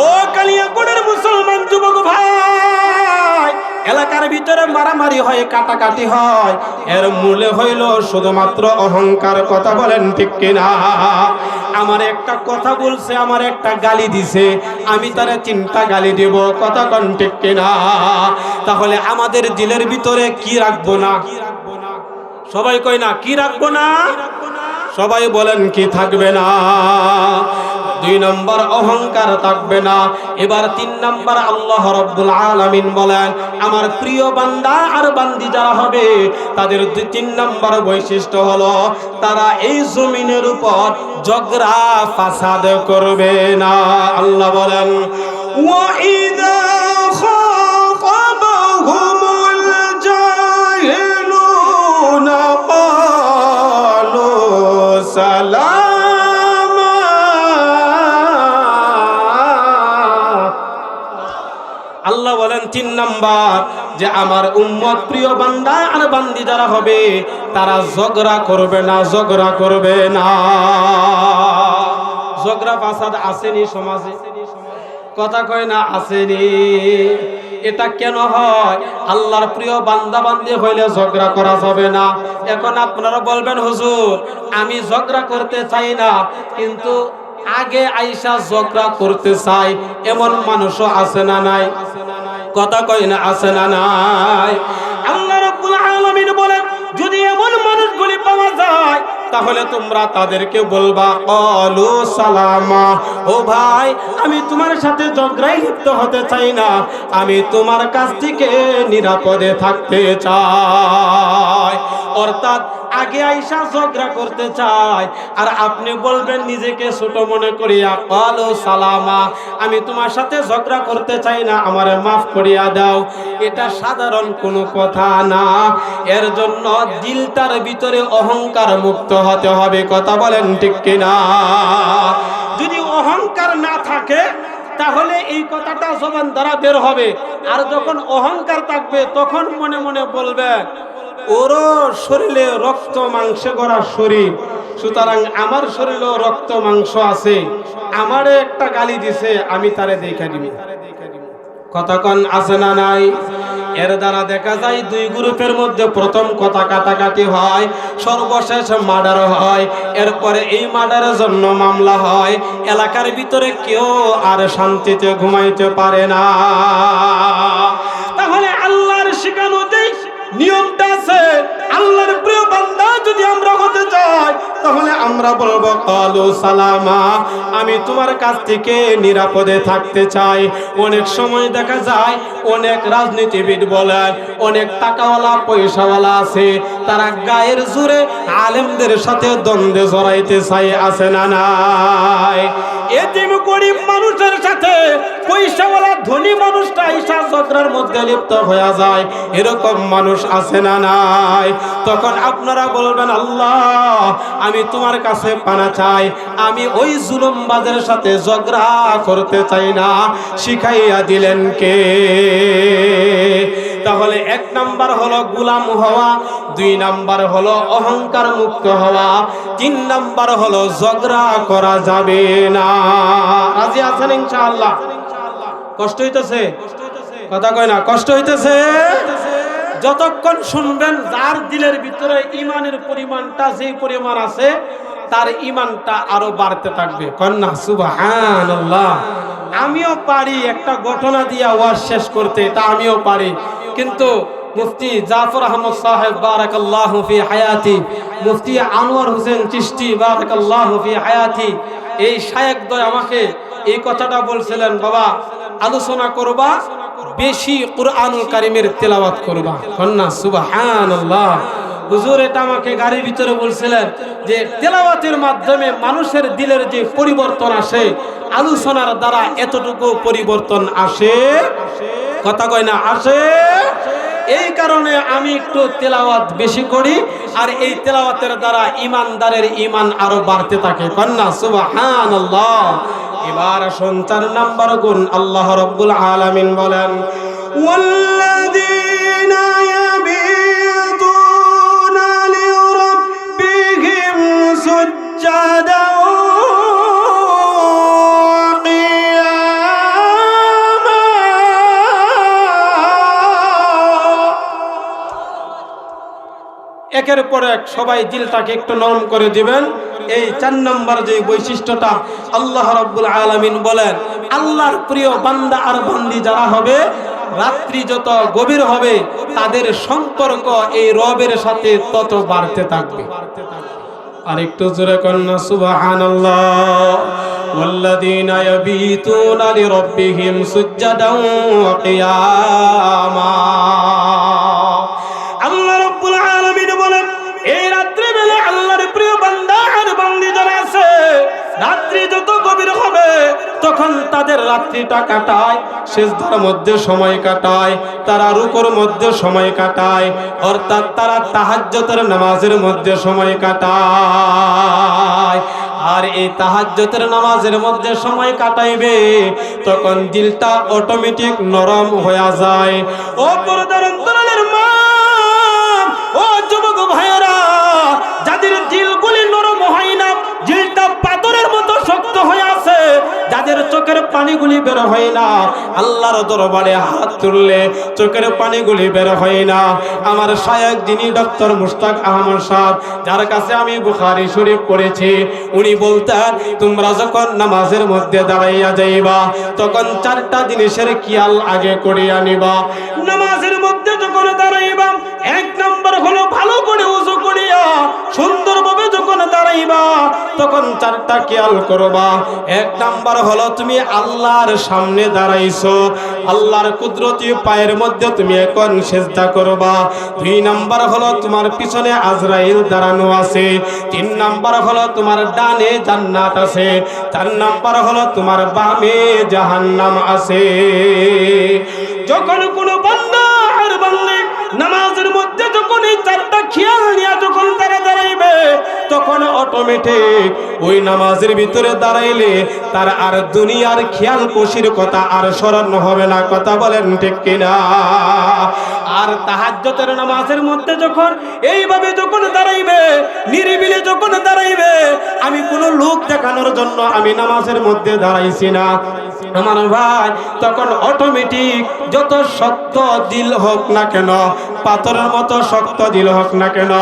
ও কালিয়াকোটের মুসলমান যুবক ভাই, এলাকার ভিতরে মারামারি হয়, কাটাকাটি হয়, এর মূলে হইল শুধুমাত্র অহংকার। কথা বলেন ঠিক কিনা? আমার একটা কথা বলছে, আমার একটা গালি দিছে, আমি তারে 3টা গালি দেব, কথা কোন ঠিক কিনা? তাহলে আমাদের দিলের ভিতরে কি রাখবো না? সবাই কয় না কি রাখবো না? সবাই বলেন কি থাকবে না? 2 নম্বর অহংকার থাকবে না। এবার 3 নম্বর আল্লাহ রাব্বুল আলামিন বলেন, আমার প্রিয় বান্দা আর বান্দি যারা হবে তাদের 3 নম্বর বৈশিষ্ট্য হলো তারা এই জমিনের উপর ঝগড়া ফাসাদ করবে না। আল্লাহ বলেন, ওয়াইদা খাতাবহুমুল জাহিলুনা ক্বালু সালাম। আল্লাহ বলেন 3 নাম্বার যে আমার উম্মত প্রিয় বান্দা আর বান্দি যারা হবে তারা ঝগড়া করবে না, ঝগড়া করবে না। ঝগড়া ফাসাদ আসেনি সমাজে? কথা কয় না আসেনি? এটা কেন হয়? আল্লাহর প্রিয় বান্দা বান্দি হইলে ঝগড়া করা যাবে না। এখন আপনারা বলবেন, হুজুর আমি ঝগড়া করতে চাই না, কিন্তু আগে আইসা ঝগড়া করতে চাই, এমন মানুষও আছে না নাই? কথা কয় না আছে না নাই? আল্লাহ রাব্বুল আলামিন বলেন, যদি এমন মানুষগুলি পাওয়া যায় তাহলে তোমরা তাদেরকে বলবা ক্বালু সালামা, ও ভাই আমি তোমার সাথে ঝগড়ায় লিপ্ত হতে চাই না, আমি তোমার কাছ থেকে নিরাপদে থাকতে চাই। অর্থাৎ আগে আইসা ঝগড়া করতে চাই, আর আপনি বলবেন নিজেকে ছোট মনে করিয়া ক্বালু সালামা, আমি তোমার সাথে ঝগড়া করতে চাই না, আমারে মাফ করিয়া দাও। এটা সাধারণ কোনো কথা না। এর জন্য দিলটার ভিতরে অহংকার মুক্ত হতে হবে। কথা বলেন ঠিক কিনা? যদি অহংকার না থাকে তাহলে এই কথাটা জবান দ্বারা বের হবে, আর যখন অহংকার থাকবে তখন মনে মনে বলবে ওরও শরীরে রক্ত মাংসে গড়া শরীর, সুতরাং আমার শরীরেও রক্ত মাংস আছে, আমারে একটা গালি দিছে আমি তারে দেখা দিব। কথা কন আছে না নাই? এর দ্বারা দেখা যায় 2 গ্রুপের মধ্যে প্রথম কথা কাটাকাটি হয়, সর্বশেষ মার্ডার হয়, এরপরে এই মার্ডারের জন্য মামলা হয়, এলাকার ভিতরে কেউ আর শান্তিতে ঘুমাইতে পারে না। তাহলে আল্লাহর শিখানো যে নিয়মটা আছে, আল্লাহর প্রিয় বান্দা যদি আমরা হতে চাই তাহলে আমরা বলবো ক্বালু সালামা, আমি তোমার কাছ থেকে নিরাপদে থাকতে চাই। অনেক সময় দেখা যায় অনেক রাজনীতিবিদ বলেন, অনেক টাকাওয়ালা পয়সাওয়ালা আছে, তারা গায়ের জোরে আলেমদের সাথে দ্বন্দ্বে জড়াইতে চাই, আছে না নাই? এতিম গরিব মানুষের সাথে পয়সাওয়ালা ধনী মানুষটা ঈশা ঝগড়ার মধ্যে লিপ্ত হয়ে যায়, এরকম মানুষ আছে না নাই? তখন আপনারা বলবেন, আল্লাহ আমি তোমার কাছে পানা চাই, আমি ওই জুলুমবাজের সাথে ঝগড়া করতে চাই না, শিখাইয়া দিলেন কে? তাহলে 1 নাম্বার হলো গোলাম হওয়া, 2 নাম্বার হলো অহংকার মুক্ত হওয়া, 3 নাম্বার হলো ঝগড়া করা যাবে না। রাজি আছেন ইনশাআল্লাহ? কষ্ট হইতেছে? কথা কয় না কষ্ট হইতেছে? যতক্ষণ শুনবেন যার দিলের ভিতরে ইমানের পরিমাণটা যেই পরিমাণ আছে তার ইমানটা আরো বাড়তে থাকবে। কন্যা সুবহানাল্লাহ। আমিও পারি একটা ঘটনা দিয়া ওয়াজ শেষ করতে, এটা আমিও পারি, কিন্তু মুফতি জাফর আহমদ সাহেব বারাকাল্লাহু ফি হায়াতি, মুফতি আনোয়ার হোসেন চিশতি বারাকাল্লাহু ফি হায়াতি, এই শায়েখদ্বয় আমাকে এই কথাটা বলছিলেন, বাবা আলোচনা করবা, বেশি কুরআনুল কারীমের তেলাওয়াত করবা। কন্যা সুবহানাল্লাহ। হুজুর এটা আমাকে গাড়ির ভিতরে বলছিলেন যে তেলাওয়াতের মাধ্যমে মানুষের দিলের যে পরিবর্তন আসে, আলোচনার দ্বারা এতটুকু পরিবর্তন আসে। কথা কয় না আসে? এই কারণে আমি একটু তেলাওয়াত বেশি করি, আর এই তেলাওয়াতের দ্বারা ইমানদারের ইমান আরো বাড়তে থাকে। কন্যা সুবহানাল্লাহ। এবার আসুন 4 নাম্বার গুণ আল্লাহ রাব্বুল আলামিন বলেন, ওয়াল্লাযীনা ইয়াবিতুনা লিরাব্বিহিম সুজ্জাদা একের পর এক সবাই দিলটাকে একটু নরম করে দিবেন। এই 4 নম্বর যে বৈশিষ্ট্যটা আল্লাহ রাব্বুল আলামিন বলেন, আল্লাহর প্রিয় বান্দা আর বান্দি যারা হবে, রাত্রি যত গভীর হবে তাদের সম্পর্ক এই রবের সাথে তত বাড়তে থাকবে। আর একটু জোরে কন্না সুবহানাল্লাহ। ওয়াল্লাযীনা ইয়াবীতুনা লিরাব্বিহিম সুজদান ওয়া কিয়ামা। আল্লাহ রাব্বুল আলামিন বলেন, এই রাত্রি বেলা আল্লাহর প্রিয় বান্দা আর বান্দি যারা আছে, রাত্রি যত গভীর হবে তখন তাদের রাত্রিটা কাটায় সিজদার মধ্যে সময় কাটায়, তারা রুকুর মধ্যে সময় কাটায়, অর্থাৎ তারা তাহাজ্জুদের নামাজের মধ্যে সময় কাটায়। আর এই তাহাজ্জুদের নামাজের মধ্যে সময় কাটাইবে তখন দিলটা অটোমেটিক নরম হয়ে যায়। ও পর্দার অন্তরালের মা, ও যুবক ভাইয়েরা, যাদের দিলগুলি নরম হয় না, দিলটা পাথরের মতো শক্ত হয়ে আছে, যাদের চোখের পানিগুলি বের হয় না, আল্লাহর দরবারে হাত তুললে চোখের পানিগুলি বের হয় না। আমার শায়েখ যিনি ডক্টর মুশতাক আহমদ সাহেব, যার কাছে আমি বুখারী শরীফ পড়েছি, উনি বলতেন, তোমরা যখন নামাজের মধ্যে দাঁড়াইয়া যাইবা তখন 4টা জিনিসের খেয়াল আগে করিয়া নিবা। নামাজের মধ্যে যখন দাঁড়াইবা, 1 নম্বর হলো ভালো করে ওযু করিয়া সুন্দরভাবে যখন দাঁড়াইবা তখন 4টা খেয়াল করবা। 1 নম্বর হলো তুমি আল্লাহর সামনে দাঁড়াইছো, আল্লাহর কুদরতি পায়ের মধ্যে তুমি এখন সিজদা করবা। 2 নম্বর হলো তোমার পিছনে আজরাইল দাঁড়ানো আছে। 3 নম্বর হলো তোমার ডানে জান্নাত আছে। 4 নম্বর হলো তোমার বামে জাহান্নাম আছে। যখন কোনো বান্দা আর বান্দি নামাজের মধ্যে যখন এই 4টা খেয়াল নিয়ে যখন তারা দাঁড়াইবে তখন অটোমেটিক ওই নামাজের ভিতরে দাঁড়াইলে তার আর দুনিয়ার খেয়াল খুশির কথা আর স্মরণ হবে না। কথা বলেন ঠিক কিনা? আর তাহাজ্জুদের নামাজের মধ্যে যখন এইভাবে যখন দাঁড়াইবে, নিরিবিলি যখন দাঁড়াইবে, আমি কোনো লোক দেখানোর জন্য আমি নামাজের মধ্যে দাঁড়াইছি না আমার ভাই, তখন অটোমেটিক যত শক্ত দিল হোক না কেন, পাথরের মতো শক্ত দিল হোক না কেন,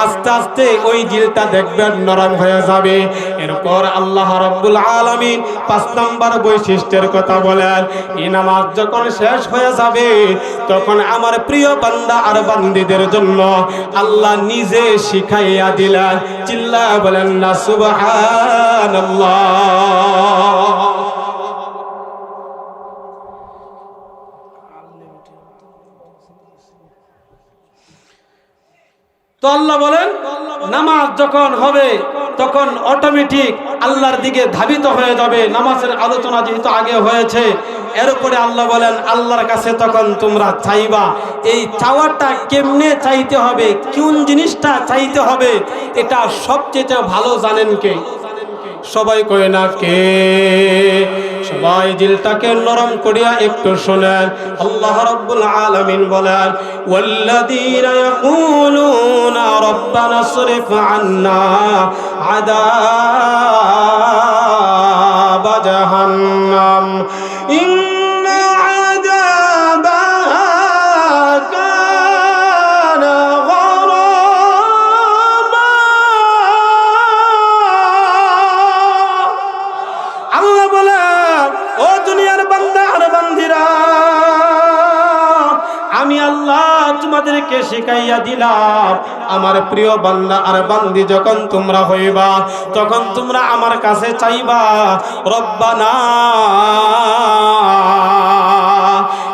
আস্তে আস্তে ওই দিলটা দেখবেন নরম হয়ে যাবে। এরপর আল্লাহ রাব্বুল আলামিন 5 নম্বর বৈশিষ্ট্যের কথা বলেন, এই নামাজ যখন শেষ হয়ে যাবে তখন আমার প্রিয় বান্দা আর বান্দীদের জন্য আল্লাহ নিজে শিখাইয়া দিলেন। চিল্লায়া বলেন না সুবহানাল্লাহ। তো আল্লাহ বলেন, নামাজ যখন হবে তখন অটোমেটিক আল্লাহর দিকে ধাবিত হয়ে যাবে। নামাজের আলোচনা যেহেতু আগে হয়েছে, এর উপরে আল্লাহ বলেন আল্লাহর কাছে তখন তোমরা চাইবা। এই চাওয়াটা কেমনে চাইতে হবে, কোন জিনিসটা চাইতে হবে, এটা সবচেয়ে ভালো জানেন কে? সবাই কয় না কে? সবাই দিলটাকে নরম করিয়া একটু শুনেন। আল্লাহ রাব্বুল আলামিন বলেন, ওয়াল্লাযীনা ইয়াকুলুনা রাব্বানা সরিফ আন্না আযাব জাহান্নাম ইন্না আযাবাহা কানা গরামা। আল্লাহ বলে, ও দুনিয়ার বান্দা আর বান্দিরা, আমি আল্লাহ তোমাদেরকে শিখাইয়া দিলাম, আমার প্রিয় বান্দা আর বান্দি যখন তোমরা হইবা তখন তোমরা আমার কাছে চাইবা, রব্বানা,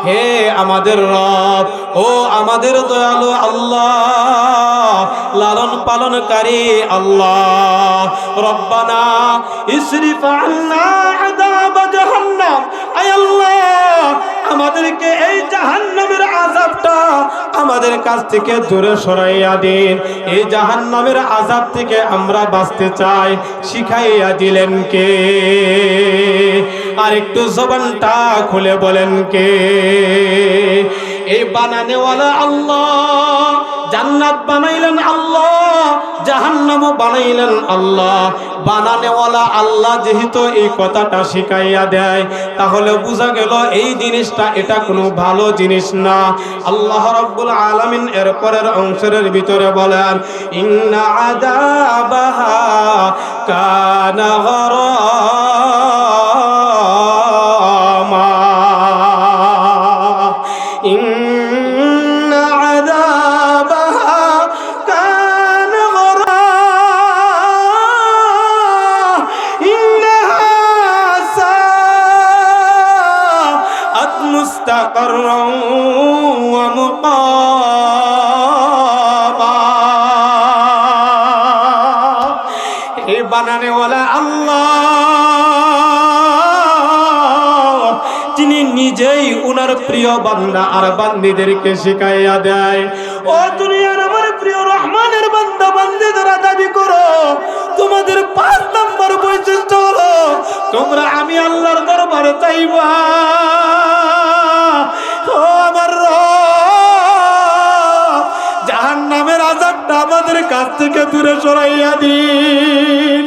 হে আমাদের রব, ও আমাদের দয়ালু আল্লাহ, লালন পালনকারী আল্লাহ, রব্বানা ইসরিফ আন্না আযাব জাহান্নাম। আয় আল্লাহ, আমাদেরকে এই জাহান্নামের আযাবটা আমাদের কাছ থেকে দূরে সরাইয়া দিন। এই জাহান্নামের আযাব থেকে আমরা বাঁচতে চাই, শিখাইয়া দিলেন কে? আর একটু জবানটা খুলে বলেন কে? এই বানানেওয়ালা আল্লাহ, জান্নাত বানাইলেন আল্লাহ, জাহান্নামও বানাইলেন আল্লাহ। বানানেওয়ালা আল্লাহ যেহেতু এই কথাটা শিখাইয়া দেয়, তাহলে বোঝা গেল এই জিনিসটা এটা কোনো ভালো জিনিস না। আল্লাহ রাব্বুল আলামিন এর পরের অংশের ভিতরে বলেন, ইন্না আযাবাহা কানা গারামা, ইন্না আযাবাহা কানা গারামা, ইন্নাহা সাআত মুস্তাকাররান ওয়া মুকামা। এই বানানেওয়ালা আল্লাহ, তিনি নিজেই উনার প্রিয় বান্দা আর বান্দীদেরকে শিখাইয়া দেয়, ও দুনিয়ার আমার প্রিয় রহমানের বান্দা বান্দী যারা দাবি করো, তোমাদের 5 নম্বর বৈশিষ্ট্য হলো তোমরা আমি আল্লাহর দরবারে চাইবা, ও আমার রব জাহান্নামের আযাবটা আমাদের কাছ থেকে দূরে সরাইয়া দিন,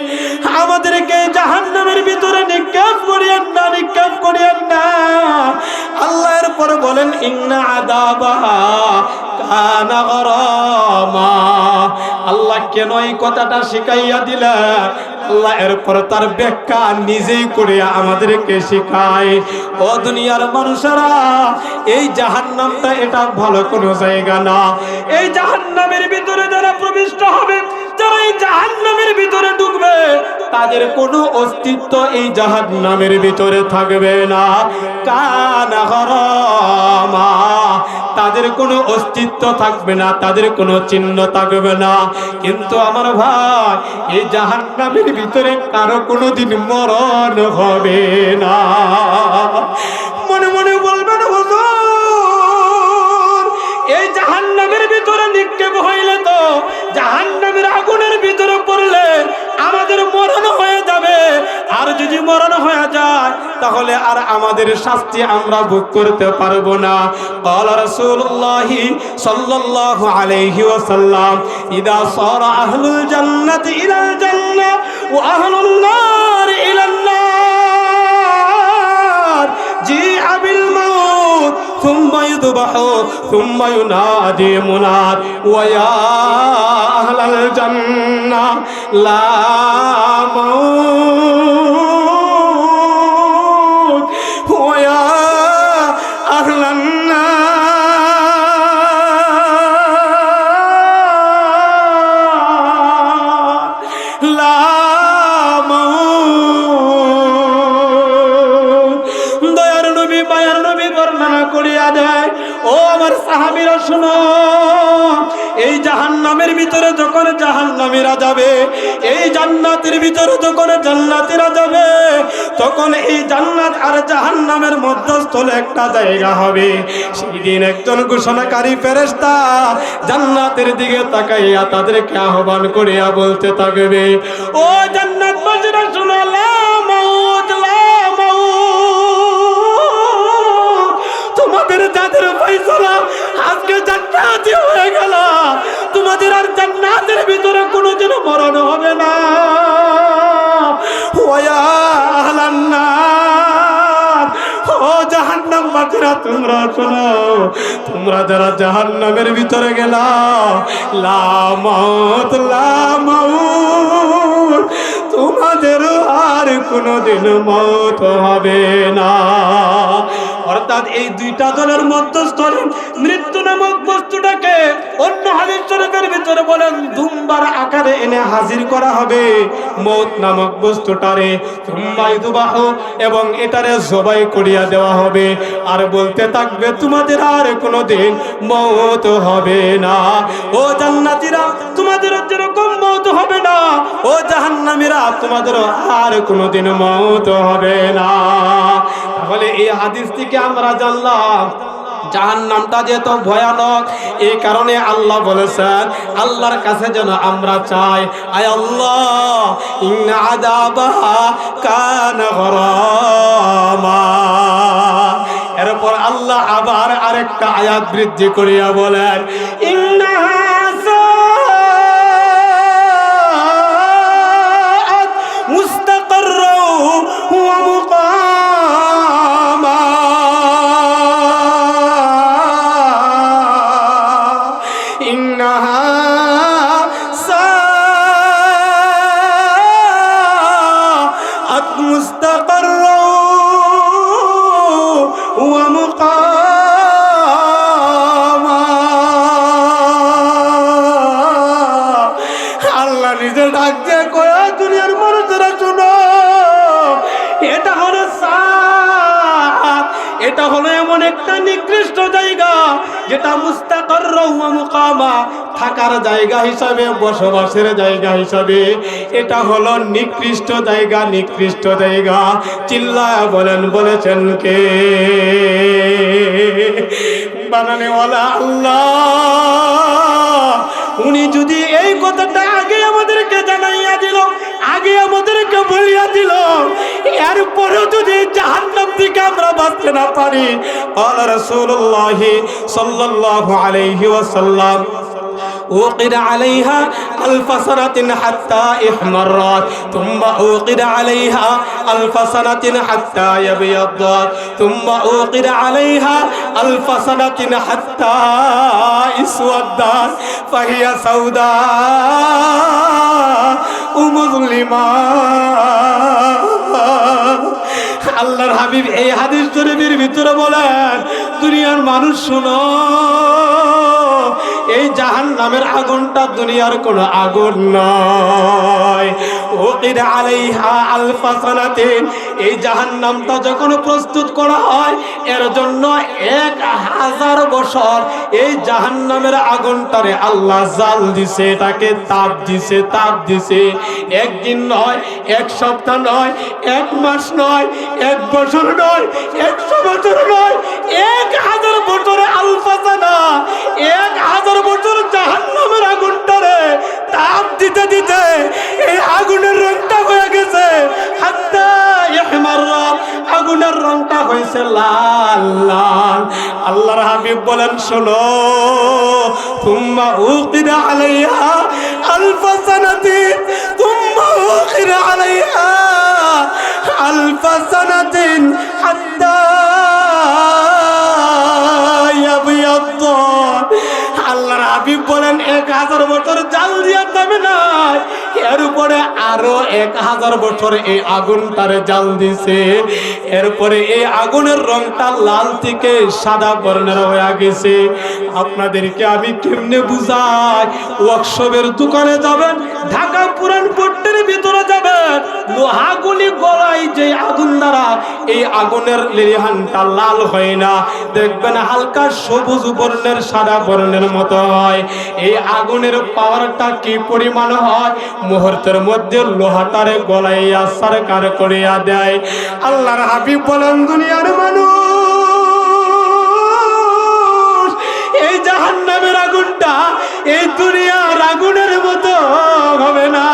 আমাদেরকে জাহান্নামের ভিতরে নিক্ষেপ করিয়েন না, নিক্ষেপ করিয়েন না। আল্লাহ এর পরে বলেন, ইন্না আযাবাহা কানা গারামা। আল্লাহ কেন এই কথাটা শিখাইয়া দিলেন? আল্লাহ এরপর তার ব্যাখ্যা নিজেই করে আমাদেরকে শিখায়। ও দুনিয়ার মানুষেরা, এই জাহান্নামটা এটা ভালো কোনো জায়গা না। এই জাহান্নামের ভিতরে যারা প্রবিষ্ট হবে, যারা এই জাহান্নামের ভিতরে ঢুকবে, তাদের কোনো অস্তিত্ব এই জাহান্নামের ভিতরে থাকবে না। কানা গারামা, তাদের কোনো অস্তিত্ব থাকবে না, তাদের কোনো চিহ্ন থাকবে না। কিন্তু আমার ভাই, এই জাহান্নামের ভিতরে কারো কোনোদিন মরণ হবে না। মনে মনে বলবেন, হুজুর এই জাহান্নামের ভিতরে নিক্ষেপ হইলে তো জাহান্নামের আগুনের ভিতরে পড়লে আমাদের মরণ হয়ে যাবে, আর যদি মরণ হয়ে যায় তাহলে আর আমাদের শাস্তি আমরা ভোগ করতে পারবো না। ক্বালা রাসূলুল্লাহ সাল্লাল্লাহু আলাইহি ওয়াসাল্লাম, ইদা সারা আহলুল জান্নাতি ইলাল জান্নাহ ওয়া আহলুন নার ইলান নার জিআ বিল মাউত সুম্মা ইযবাহু সুম্মা ইউনাদি মুনাদ ওয়া ইয়া আহলাল জান্নাহ লা মাউত ওয়া ইয়া আহলান নার লা মাউত। দয়ার নবী মায়ার নবী বর্ণনা করিয়া দেয়, ও আমার সাহাবীরা শুনো, এই জাহান্নামের ভিতরে যখন জাহান্নামীরা যাবে, এই জান্নাতের ভিতরে যখন জান্নাতীরা যাবে, তখন এই জান্নাত আর জাহান্নামের মধ্যস্থলে একটা জায়গা হবে। সেই দিন একজন ঘোষণাকারী ফেরেশতা জান্নাতের দিকে তাকাইয়া তাদেরকে আহ্বান করিয়া বলতে থাকবে, ও জান্নাতবাসীরা শুনো, লা মাউত লা মাউত। তোমাদের যাদের ফয়সালা আজকে জান্নাতি হয়ে গেল, তোমাদের আর জান্নাতের ভিতরে কোনোদিন মরণ হবে না। ওয়া ইয়া আহলান নার, ও জাহান্নামবাসীরা তোমরা শোনো, তোমরা যারা জাহান্নামের ভিতরে গেলা, লা মাউত লা মাউত, তোমাদের আর কোনোদিন মওত হবে না। অর্থাৎ এই দুইটা দলের মধ্যস্থলে মৃত্যু নামক বস্তুটাকে অন্য হাদিস শরীফের ভিতরে বলেন দুম্বার আকারে এনে হাজির করা হবে মওত নামক বস্তুটারে, সুম্মা ইযবাহু, এবং এটারে জবাই করিয়া দেওয়া হবে, আর বলতে থাকবে তোমাদের আর কোনোদিন মওত হবে না। ও জান্নাতীরা, তোমাদের যেরকম মওত হবে না, ও জাহান্নামীরা, তোমাদের আর কোনোদিন মওত হবে না। তাহলে এই হাদিস থেকে আমরা জানলাম জাহান্নামটা যে এত ভয়ানক, এই কারণে আল্লাহ বলেছেন আল্লাহর কাছে যেন আমরা চাই, আয় আল্লাহ ইন্না আযাবাহা কানা গারামা। এরপর আল্লাহ আবার আরেকটা আয়াত বৃদ্ধি করিয়া বলেন, ইন্না এটা হলো এমন একটা নিকৃষ্ট জায়গা যেটা মুস্তাকার ওয়া মুকামা, থাকার জায়গা হিসাবে, বসবাসের জায়গা হিসাবে এটা হলো নিকৃষ্ট জায়গা, নিকৃষ্ট জায়গা। চিল্লায়া বলেন, বলেছেন কে? বানানেওয়ালা আল্লাহ। উনি যদি এই কথাটা আগে আমাদেরকে জানাইয়া দিল, আগে আমাদেরকে বলিয়া দিল, এরপরেও যদি জাহান্নাম থেকে আমরা বাঁচতে না পারি, قال رسول الله صلى الله عليه وسلم أوقد عليها ألف سنة حتى احمرت ثم أوقد عليها ألف سنة حتى يبيضت ثم أوقد عليها ألف سنة حتى اسودت فهي سوداء مظلمة। আল্লাহর হাবিব এই হাদিস শরীফের ভিতরে বলেন, দুনিয়ার মানুষ শোনো, এই জাহান্নামের আগুনটা দুনিয়ার কোনো আগুন নয়। ওকিদ আলাইহা আলফা সানাতিন, এই জাহান্নামটা যখন প্রস্তুত করা হয় এর জন্য 1000 বছর এই জাহান্নামের আগুনটারে আল্লাহ জাল দিছে, এটাকে তাপ দিছে, তাপ দিছে। একদিন নয়, এক সপ্তাহ নয়, এক মাস নয়, এক বছর নয়, 100 বছর নয়, 1000 বছরে আলফা সানা, 1000 বছর জাহান্নামের আগুনটারে তাপ দিতে দিতে এই আগুনের রংটা হয়ে গেছে হাত্তা ইহমাররা, আগুনের রংটা হয়েছে লাল লাল। আল্লাহর হাবিব বলেন, শোনো, তুম্মা উকিদা আলাইহা আলফা সানাতিন, তুম্মা উকিদা আলাইহা আলফা সানাতিন হাত্তা ইয়াবিয়াদ। আল্লাহর হাবিব বলেন, 1000 বছর জাল দিয়া যাবে না, এর উপরে আরো 1000 বছর এই আগুনটারে জাল দিছে। এরপরে এই আগুনের রংটা লাল থেকে সাদা বর্ণের হয়ে গেছে। আপনাদেরকে আমি কেমনে বুঝাই? ওয়ার্কশপের দোকানে যাবেন, ঢাকা পুরান পট্টির ভিতরে যাবেন, লোহাগুলি গলায় যে আগুন দ্বারা এই আগুনের লেলিহানটা লাল হয় না, দেখবেন হালকা সবুজ বর্ণের, সাদা বর্ণের মতো হয়। এই আগুনের পাওয়ারটা কি পরিমাণ হয়, মুহূর্তের মধ্যে লোহাটারে গলাইয়া সরকার করিয়া দেয়। আল্লাহর হাবিব বলেন, দুনিয়ার মানুষ, এই জাহান্নামের আগুনটা এই দুনিয়ার আগুনের মতো হবে না,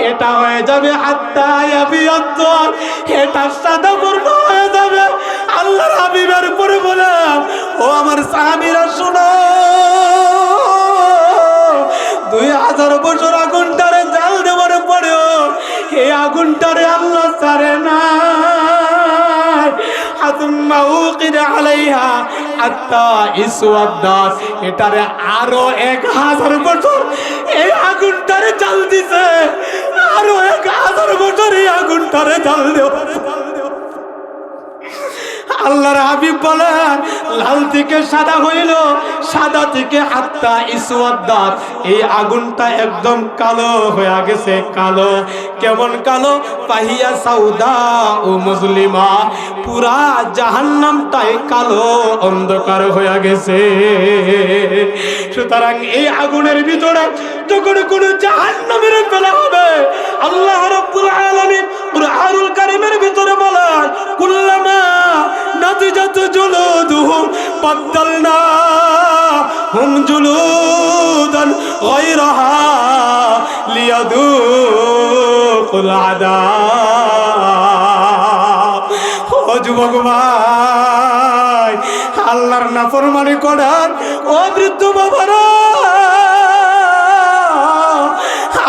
এটা হয়ে যাবে হাত্তা ইয়াবিয়াদ, এটা সাদা বর্ণ হয়ে যাবে। আল্লাহর হাবিবের উপরে বলেন, ও আমার সাহাবীরা শোনো, 2000 বছর আগুনটারে জাল দেওয়ার পরেও এই আগুনটারে আল্লাহ ছাড়ে না। হাতুম্মা উকিদা আলাইহা হাত্তা ইসওয়াদ্দাত, এটারে আরো 1000 বছর এই আগুনটারে জাল দিছে, আরো 1000 বছর এই আগুনটারে জাল দেওয়া। আল্লাহর হাবিব বলেন, লাল থেকে সাদা হইল, সাদা থেকে হাত্তা ইসওয়াদ্দাত, এই আগুনটা একদম কালো হয়ে গেছে। কালো, কেমন কালো? ফাহিয়া সাউদা ও মুজলিমা, পুরা জাহান্নামটাই কালো অন্ধকার হয়ে গেছে। সুতরাং এই আগুনের ভিতরে যখন কোনো জাহান্নামের ফেলা হবে, আল্লাহ রাব্বুল আলামিন কুরআনুল কারীমের ভিতরে বলেন, কুল্লামা নাদিজাত জুলুদুহুম বাদদালনাহুম জুলুদান গায়রাহা লিয়াযুকুল আযাব। ও যুবক ভাই, আল্লাহর নাফরমানি করেন ও বৃদ্ধ বাবারা,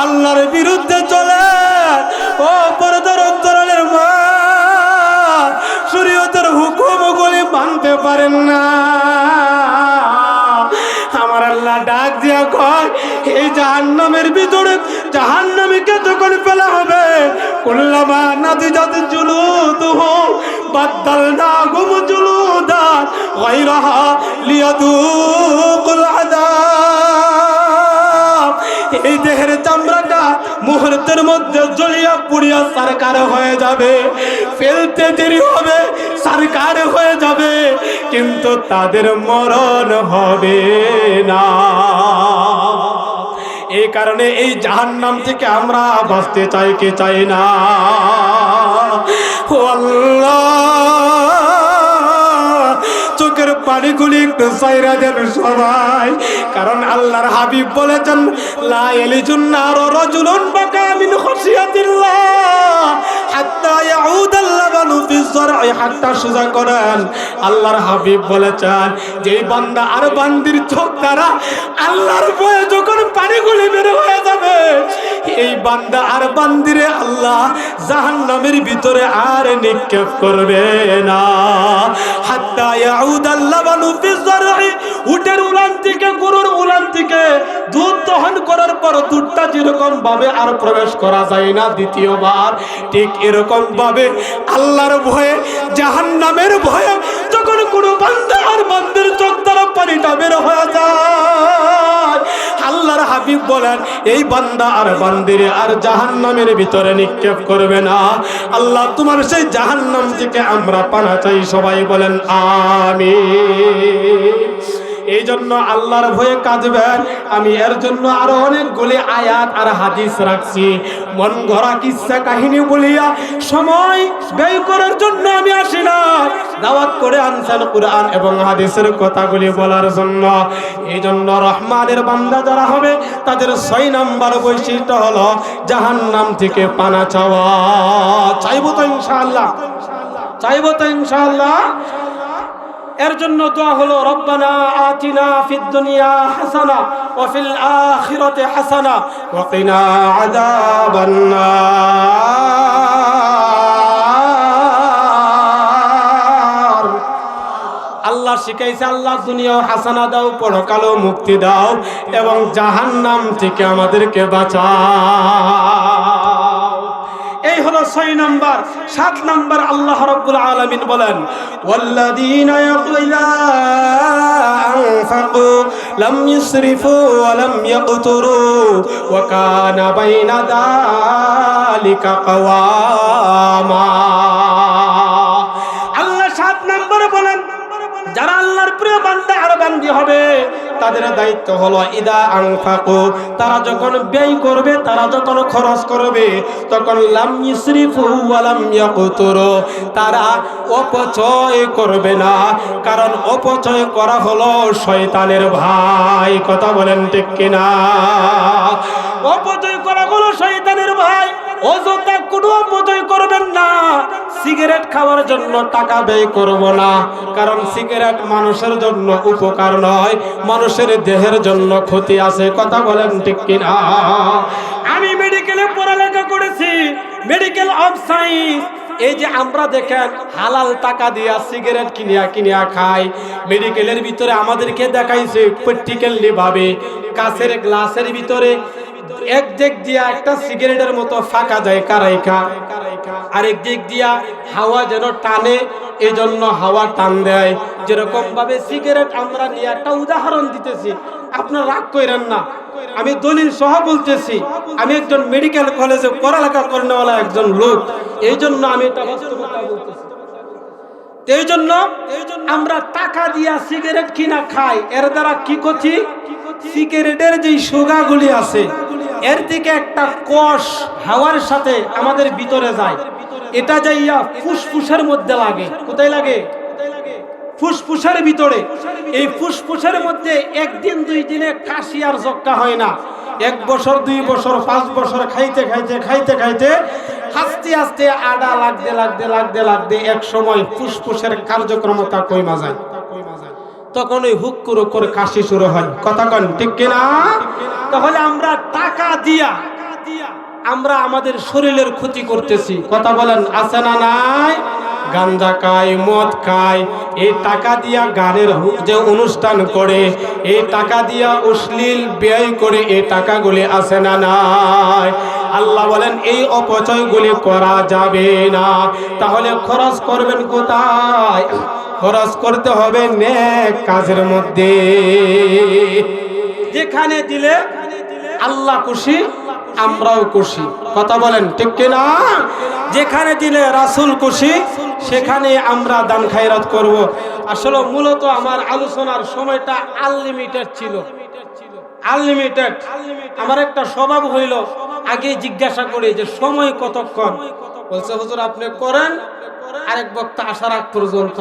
আল্লাহর বিরুদ্ধে চলে ও পর্দার অন্তরালের মা, শরীয়তের হুকুমগুলি মানতে পারেন না। আমার আল্লাহ ডাক দিয়া কয়, এই জাহান্নামের ভিতরে জাহান্নামীকে যখন ফেলা হবে, কুল্লামা নাদিজাত জুলুদুহুম বাদদালনাহুম জুলুদান গায়রাহা লিয়াযুকুল আযাব। এই দেহের চামড়াটা মুহূর্তের মধ্যে জ্বলিয়া পুড়িয়া সারকার হয়ে যাবে, ফেলতে দেরি হবে, সারকার হয়ে যাবে, কিন্তু তাদের মরণ হবে না। এই কারণে এই জাহান্নাম থেকে আমরা বাঁচতে চাই কি চাই না? ও আল্লাহ, চোখের পানিগুলি একটু সাইরা দেন সবাই, কারণ আল্লাহর হাবিব বলেছেন, লা ইয়ালিজুন নার রাজুলুন বাকা মিন খাশিয়াতিল্লাহ হাত্তা ইয়াউদাল লাবানু ফি যার'i, হাত্তা সুজা করেন। আল্লাহর হাবিব বলেছেন, যেই বান্দা আর বান্দির চোখ দ্বারা আল্লাহর ভয়ে যখন পানিগুলি বের হয়ে যাবে, এই বান্দা আর বান্দিরে আল্লাহ জাহান্নামের ভিতরে আর নিক্ষেপ করবে না। হাত্তা ইয়াউদাল লাবানু ফি যার'i, উটের উলান থেকে, গরুর উলান থেকে দুধ দহন করার পর দুধটা যেরকম ভাবে আর প্রবেশ করা যায় না দ্বিতীয়বার, ঠিক এরকম ভাবে আল্লাহর ভয়ে, জাহান্নামের ভয়ে যখন কোনো বান্দা আর বান্দির চোখ দ্বারা পানিটা বের হয়ে যায়, আল্লাহর হাবিব বলেন, এই বান্দা আর বান্দিরে আর জাহান্নামের ভিতরে নিক্ষেপ করবে না। আল্লাহ তোমার সেই জাহান্নাম থেকে আমরা পানা চাই, সবাই বলেন আমিন। এই জন্য আল্লাহর ভয়ে কাঁদবেন। আমি এর জন্য আরো অনেকগুলি আয়াত আর হাদিস রাখছি, মন গড়া কিচ্ছা কাহিনী বলিয়া সময় ব্যয় করার জন্য আমি আসি না। দাওয়াত করে আনছেন কুরআন এবং হাদিসের কথাগুলি বলার জন্য। এই জন্য রহমানের বান্দা যারা হবে, তাদের 6 নাম্বার বৈশিষ্ট্য হলো জাহান্নাম থেকে পানা চাওয়া। চাইবো তো ইনশাআল্লাহ, চাইবো তো ইনশাআল্লাহ। এর জন্য দোয়া হলো, রব্বানা আতিনা ফিদ দুনিয়া হাসানা ওয়া ফিল আখিরাতি হাসানা ওয়া কিনা আযাবান নার। আল্লাহ শিখাইছে, আল্লাহ দুনিয়াও হাসানা দাও, পরকালেও মুক্তি দাও, এবং জাহান্নাম থেকে আমাদেরকে বাঁচাও। এই হলো 6 নাম্বার। 7 নাম্বার আল্লাহ রাব্বুল আলামিন বলেন, ওয়াল্লাযীনা ইয়াকুলুনা আনফাকু লাম ইউসরিফু ওয়া লাম ইয়াকতুরু ওয়া কানা বাইনা যালিকা কাওয়ামা। আল্লাহ 7 নাম্বার বলেন, যারা আল্লাহর প্রিয় বান্দা আর বান্দি হবে, তাদের দায়িত্ব হলো ইদা আনফাকু, তারা যখন ব্যয় করবে, তারা যখন খরচ করবে, তখন লাম ইউসরিফু ওয়া লাম ইয়াকতুরু, তারা অপচয় করবে না। কারণ অপচয় করা হলো শয়তানের ভাই। কথা বলেন ঠিক কিনা? অপচয় করা হলো শয়তানের ভাই। অযথা কোনো অপচয় করবেন না। সিগারেট খাওয়ার জন্য টাকা ব্যয় করব না, কারণ সিগারেট মানুষের জন্য উপকার নয়, মানুষের দেহের জন্য ক্ষতি আছে। কথা বলেন ঠিক কিনা? আমি মেডিকেলে পড়ালেখা করেছি, মেডিকেল অফ সায়েন্স। এই যে আমরা দেখেন হালাল টাকা দিয়া সিগারেট কিনিয়া খাই, মেডিকেলের ভিতরে আমাদেরকে দেখাইছে প্র্যাকটিক্যালি ভাবে, কাঁচের গ্লাসের ভিতরে এক দিক দিয়া একটা সিগারেটের মতো ফাঁকা যায় কারাইকা, আরেক দিক দিয়া হাওয়া যেন টানে, এই জন্য হাওয়া টান দেয়। যেরকম ভাবে সিগারেট আমরা নিয়ে একটা উদাহরণ দিতেছি, আপনারা রাগ করেন না, আমি দলিল সহ বলতেছি। আমি একজন মেডিকেল কলেজে পড়ালেখা করেনওয়ালা একজন লোক, এই জন্য আমি এটা বাস্তবতা বলতেছি। এই জন্য আমরা টাকা দিয়া সিগারেট কিনা খাই, এর দ্বারা কি করছি, সিগারেটের যে সুগাগুলি আছে এর থেকে একটা কোষ হাওয়ার সাথে আমাদের ভিতরে যায়, এটা যাইয়া ফুসফুসের মধ্যে লাগে। কোথায় লাগে? ফুসফুসের ভিতরে। এই ফুসফুসের মধ্যে একদিন 2 দিনে কাশি আর যক্কা হয় না, 1 বছর 2 বছর 5 বছর খাইতে আস্তে আস্তে আডা লাগতে এক সময় ফুসফুসের কার্যক্ষমতা কমে যায়। তখন ওই হুক্কুর করে কাশি শুরু হয়। কথা কন ঠিক কিনা? তাহলে আমরা টাকা দিয়া আমরা আমাদের শরীরের ক্ষতি করতেছি। কথা বলেন আছে না নাই? গাঞ্জা খায়, মদ খায়, এই টাকা দিয়া গানের যে অনুষ্ঠান করে, এই টাকা দিয়া অশ্লীল ব্যয় করে, এই টাকাগুলি আছে না নাই? আল্লাহ বলেন এই অপচয়গুলি করা যাবে না। তাহলে খরচ করবেন কোথায়? খরচ করতে হবে নেক কাজের মধ্যে। যেখানে দিলে আল্লাহ খুশি, আমরাও খুশি। কথা বলেন ঠিক কিনা? যেখানে দিলে রাসূল খুশি, সেখানে আমরা দান খায়রাত করব। আসলে মূলত আমার আলোচনার সময়টা আনলিমিটেড ছিল, আনলিমিটেড। আমার একটা স্বভাব হইল আগে জিজ্ঞাসা করি যে সময় কতক্ষণ। বলছে হুজুর আপনি করেন, আরেক বক্তা আসার আগ পর্যন্ত।